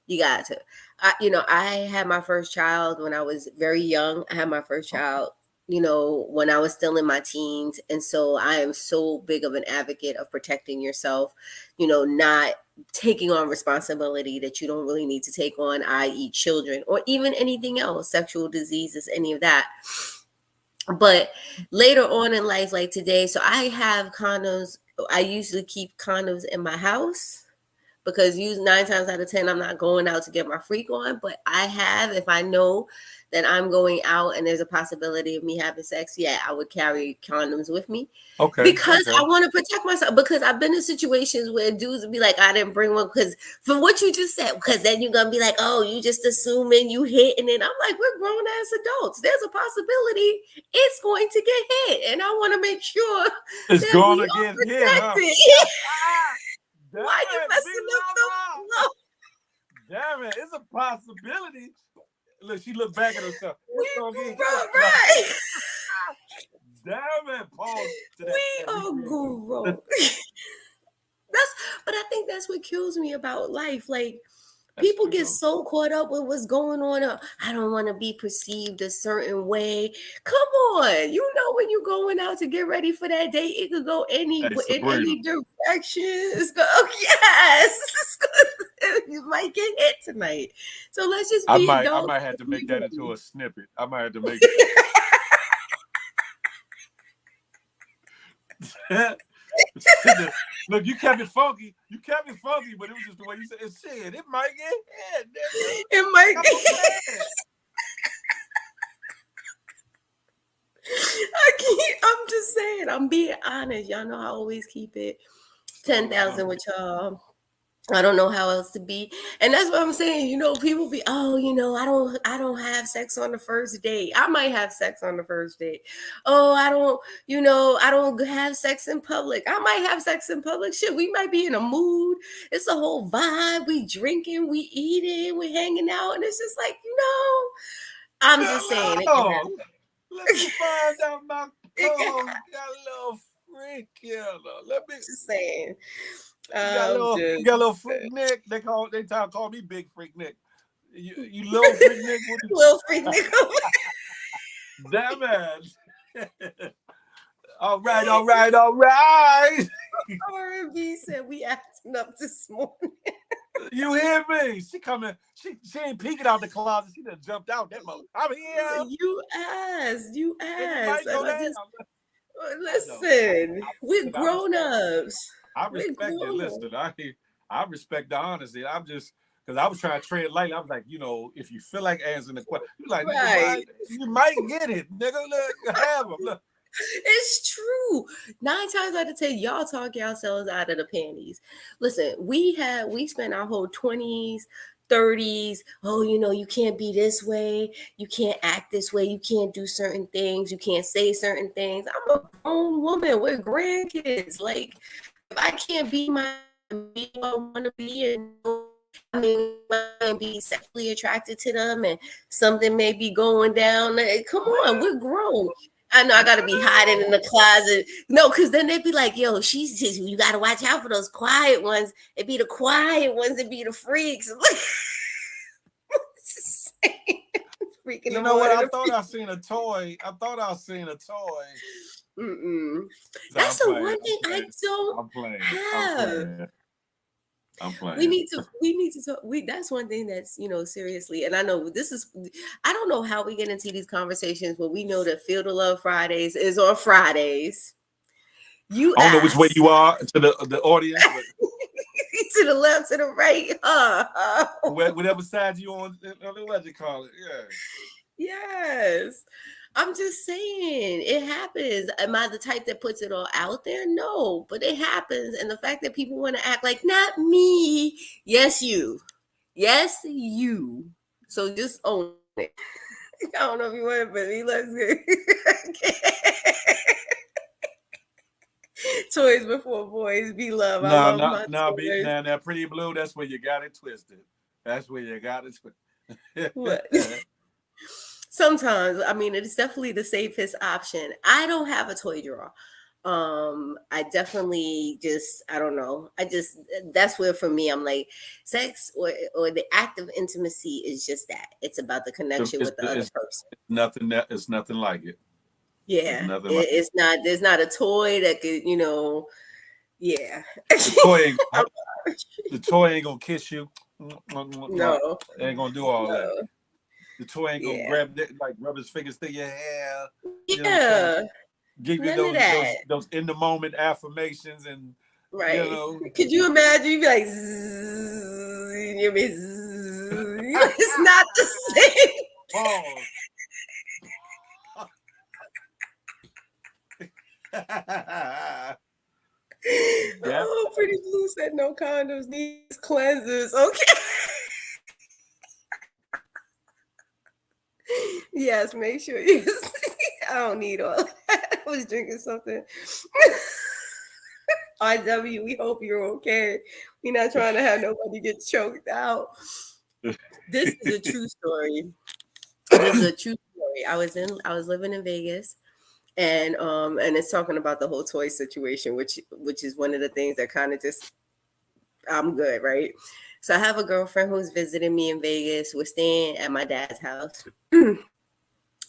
You got to. I had my first child when I was very young. I had my first child, when I was still in my teens. And so I am so big of an advocate of protecting yourself, not taking on responsibility that you don't really need to take on, i.e., children, or even anything else, sexual diseases, any of that. But later on in life, like today, so I have condoms. I usually keep condoms in my house because 9 times out of 10 I'm not going out to get my freak on, but I have, if I know that I'm going out and there's a possibility of me having sex, yeah, I would carry condoms with me Okay, because okay. I want to protect myself, because I've been in situations where dudes would be like, I didn't bring one because for what you just said, because then you're gonna be like, oh, you just assuming you hitting it. I'm like, we're grown ass adults, there's a possibility it's going to get hit and I want to make sure It's that we gonna are get hit, huh? protected. Damn Why you it, big messing up the mama. flow? Damn it, it's a possibility. Look, she looked back at herself. It's We gonna get hit. grown, right? Damn it, pause to We that are recreation. grown. But I think that's what kills me about life. Like, That's people true get though. so caught up with what's going on. I don't want to be perceived a certain way. Come on, when you're going out to get ready for that date, it could go Hey, in Sabrina. any direction. Yes, you might get hit tonight. So let's just I be might I adults. might have to make Be that into ready. a snippet. I might have to make Look, you kept it funky. You kept it funky, but it was just the way you said it. Shit, it might get hit, nigga. It might Come be. on, man. I'm just saying. I'm being honest. Y'all know I always keep it So 10,000 with y'all. I don't know how else to be. And that's what I'm saying. People be, oh, I don't have sex on the first date. I might have sex on the first date. Oh, I don't have sex in public. I might have sex in public. Shit, we might be in a mood. It's a whole vibe. We drinking, we eating, we hanging out. And it's just like, I'm just saying it can hello. happen. Let me find out my co-host got a little freak here. Let me Just saying. you got a I'm little just you got a little freak Nick. They call me Big Freak Nick. You little freak Nick? What is little freak nigga. damn it. All right, all right, all right. R&B said we acting up this morning. You hear me? She coming. She ain't peeking out the closet. She done jumped out. That mother. I'm here. You And it asked, might and go I down. just I know. listen. We're Look, I grown respect. ups. I We're respect it. grown Listen, ups, I respect the honesty. I'm just because I was trying to tread lightly. I was like, if you feel like answering the question, you like, nigga, right? why? You might get it, nigga. Look, have them. Look. It's true. 9 times out of 10, y'all talk yourselves out of the panties. Listen, we spent our whole 20s, 30s. Oh, you can't be this way. You can't act this way. You can't do certain things. You can't say certain things. I'm a grown woman with grandkids. Like, if I can't be my be who I want to be and I mean, might be sexually attracted to them, and something may be going down. Come on, we're grown. I know I gotta be hiding in the closet. No, because then they'd be like, "Yo, she's just you gotta watch out for those quiet ones. It be the quiet ones that be the freaks." Freaking You them know what? out I of thought the I seen a toy. I thought I seen a toy. Mm-mm. So That's the one thing I I'm don't playing. have. I'm playing. We need to talk. That's one thing that's, seriously. And I know I don't know how we get into these conversations, but we know that Field of Love Fridays is on Fridays. You I don't know which way asked. you are to the audience, but To the left, to the right. whatever side you on, what you call it. Yeah. Yes. I'm just saying it happens. Am I the type that puts it all out there? No, but it happens. And the fact that people want to act like, not me. Yes, you. Yes, you. So just own it. I don't know if you want it, but he looks good. Toys before boys be love. I love my toys. Now, Pretty Blue, that's where you got it twisted. That's where you got it twisted. What? Sometimes, I mean, it's definitely the safest option. I don't have a toy drawer. I definitely I don't know. That's where for me, I'm like, sex or the act of intimacy is just that. It's about the connection with the other person. It's nothing like it. Yeah, it's not. There's not a toy that could, yeah. The toy ain't gonna kiss you. No, it ain't gonna do all that. The toy ain't gonna rub his fingers through your hair. Yeah. Give you those in the moment affirmations and right. Could you imagine? You'd be like, zzz, you'd be zzz. It's not the same. Pause. Oh, Pretty Blue said no condoms, needs cleansers. Okay. Yes, make sure you. I don't need all that. I was drinking something. IW, we hope you're okay. We're not trying to have nobody get choked out. This is a true story. This is a true story. I was living in Vegas, and it's talking about the whole toy situation, which is one of the things that kind of just I'm good, right? So I have a girlfriend who's visiting me in Vegas. We're staying at my dad's house.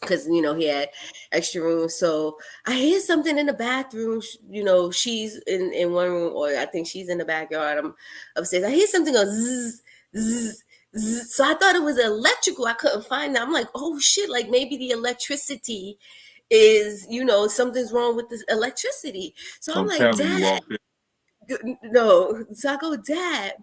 Because he had extra rooms. So I hear something in the bathroom. She's in one room, or I think she's in the backyard. I'm upstairs. I hear something go zzz, zzz, zzz. So I thought it was electrical. I couldn't find it. I'm like, oh shit, like maybe the electricity is, something's wrong with this electricity. So I'm like, Dad. No. So I go, Dad.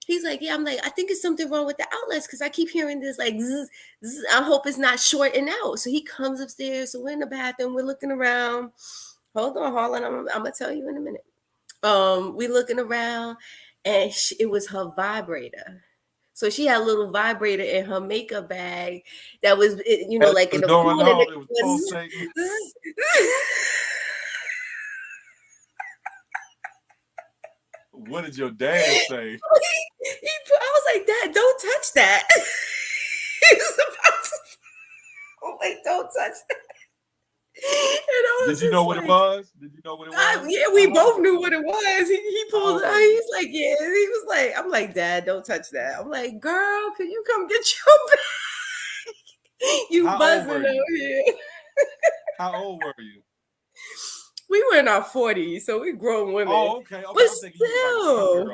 He's like, yeah. I'm like, I think it's something wrong with the outlets because I keep hearing this like, zzz, zzz. I hope it's not shorting out. So he comes upstairs. So we're in the bathroom. We're looking around. Hold on, Harlan. I'm gonna tell you in a minute. We looking around, and it was her vibrator. So she had a little vibrator in her makeup bag that was, like in the corner. What did your dad say? I was like, Dad, don't touch that. He was about to. I'm like, don't touch that. Did you know what it was? Yeah, we both knew what it was. He pulled it out. He's like, yeah. He was like, I'm like, Dad, don't touch that. I'm like, girl, can you come get your bag? You buzzing over here. How old were you? We were in our 40s, so we're grown women. Oh, okay. But still,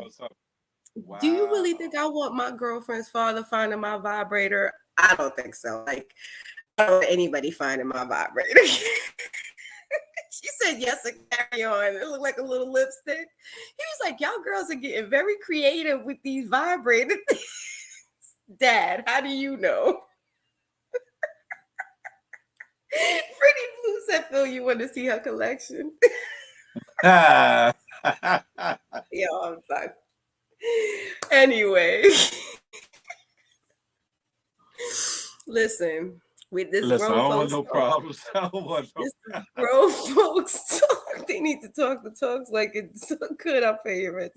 wow. Do you really think I want my girlfriend's father finding my vibrator? I don't think so. Like, I don't want anybody finding my vibrator. She said yes and carry on. It looked like a little lipstick. He was like, y'all girls are getting very creative with these vibrators. Dad, how do you know? Pretty Blue said, Phil, you want to see her collection? Yo, I'm sorry. Anyway. Listen, with this grown folks. I don't want no problems. I don't want no problems. Grown folks talk. They need to talk the talks like it's good. I'll pay your rent.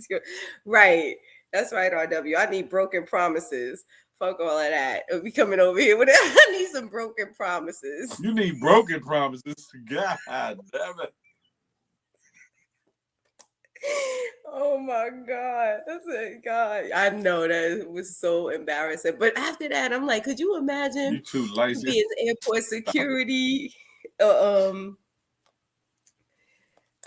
Right. That's right, RW. I need broken promises. Fuck all of that. We coming over here with it. I need some broken promises. You need broken promises. God damn it. Oh my God. That's it. God. I know that was so embarrassing. But after that, I'm like, could you imagine You too lazy. being airport security? Uh, um,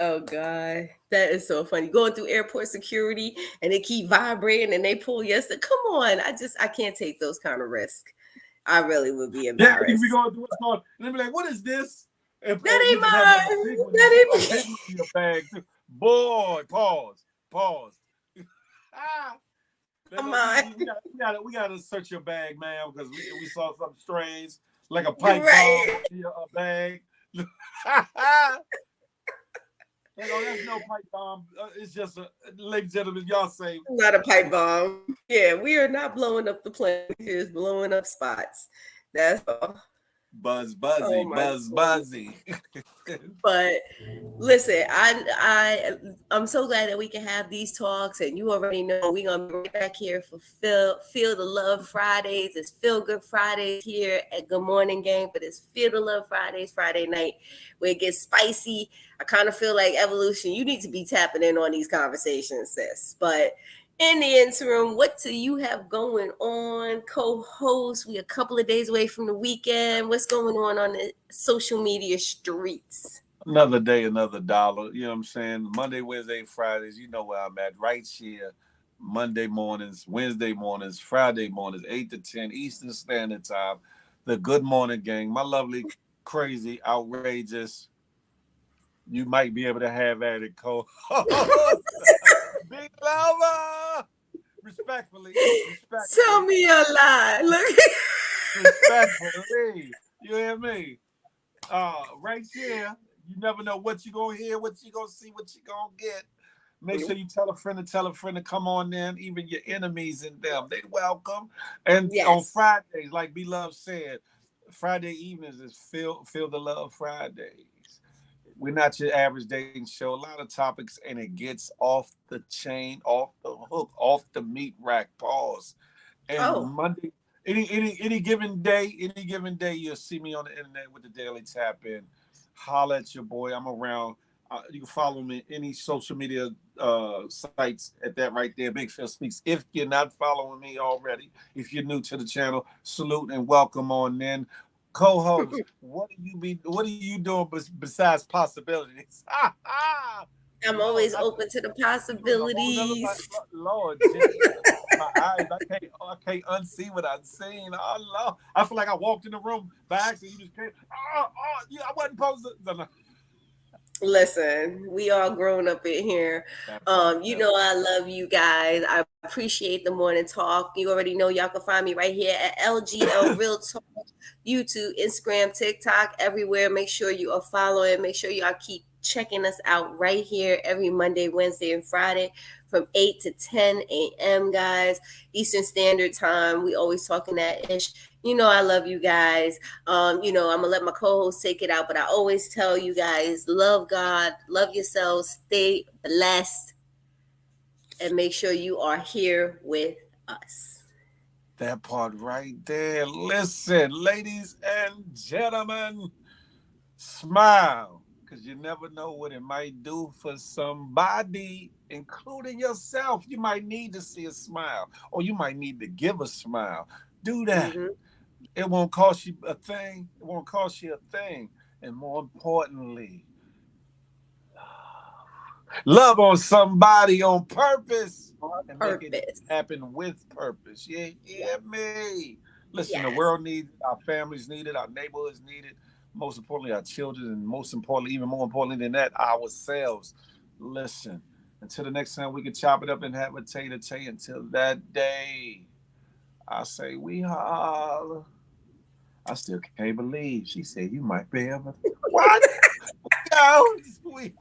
oh God. That is so funny. Going through airport security and they keep vibrating and they pull yes. Come on. I can't take those kind of risks. I really would be Yeah, you be embarrassed. going through what's called, and they be like, "What is this?" And That you ain't just have like a mine. big one, a That big ain't one in your bag too. Boy, pause, pause. Ah, not mine. we gotta search your bag, man, because we saw something strange, like a You're pipe bomb right. in your bag. Like, oh, that's no pipe bomb. It's just ladies and gentlemen, y'all say Not a pipe bomb. Yeah, we are not blowing up the plane. We're just blowing up spots. That's all. buzz, Oh buzzy, my buzz, goodness. buzzy. But listen, I'm so glad that we can have these talks, and you already know we're gonna be right back here for Feel the Love Fridays. It's Feel Good Fridays here at Good Morning Gang, but it's Feel the Love Fridays Friday night where it gets spicy. I kind of feel like Evolution, you need to be tapping in on these conversations, sis. But in the interim, what do you have going on, co-host? We a couple of days away from the weekend. What's going on the social media streets? Another day, another dollar. You know what I'm saying? Monday, Wednesday, Fridays. You know where I'm at. Right here. Monday mornings, Wednesday mornings, Friday mornings, 8 to 10 Eastern Standard Time. The Good Morning Gang. My lovely, crazy, outrageous. You might be able to have at it, co-host. Big lover. Respectfully, Tell respectfully, me a lie. Look. respectfully. You hear me? Right here, you never know what you're gonna hear, what you're gonna see, what you're gonna get. Make sure you tell a friend to come on in, even your enemies and them. They welcome. And on Yes. Fridays, like B Love said, Friday evenings is Feel the Love Fridays. We're not your average dating show. A lot of topics, and it gets off the chain, off the hook, off the meat rack. Pause. And Oh, Monday, any given day, you'll see me on the internet with the Daily Tap In. Holla at your boy. I'm around. You can follow me any social media sites at that right there. Big Phil Speaks. If you're not following me already, if you're new to the channel, salute and welcome on in. Co-host, what are you doing besides possibilities? I'm Lord, always open to the you in a whole nother possibilities. Lord Jesus. My eyes, I can't unsee what I've seen. Oh Lord, I feel like I walked in the room by accident. You just came. Yeah, I wasn't supposed to. Listen, we all grown up in here. That part, You that know part. I love you guys. I appreciate the morning talk. You already know y'all can find me right here at LGL Real Talk, YouTube, Instagram, TikTok, everywhere. Make sure you are following. Make sure y'all keep checking us out right here every Monday, Wednesday, and Friday from 8 to 10 a.m., guys. Eastern Standard Time. We always talking that ish. You know I love you guys. I'm gonna let my co-host take it out, but I always tell you guys, love God, love yourselves, stay blessed, and make sure you are here with us. That part right there. Listen, ladies and gentlemen, smile, because you never know what it might do for somebody, including yourself. You might need to see a smile, or you might need to give a smile. Do that. Mm-hmm. It won't cost you a thing. It won't cost you a thing. And more importantly, love on somebody on purpose On and make it purpose. happen with purpose. Yeah, yeah, Yes. me. Listen, the Yes. world needs it, our families need it, our neighborhoods need it. Most importantly, our children, and most importantly, even more importantly than that, ourselves. Listen, until the next time we can chop it up and have a tay to tay. Until that day, I say we holla. I still can't believe she said you might be able to. What? Yo, we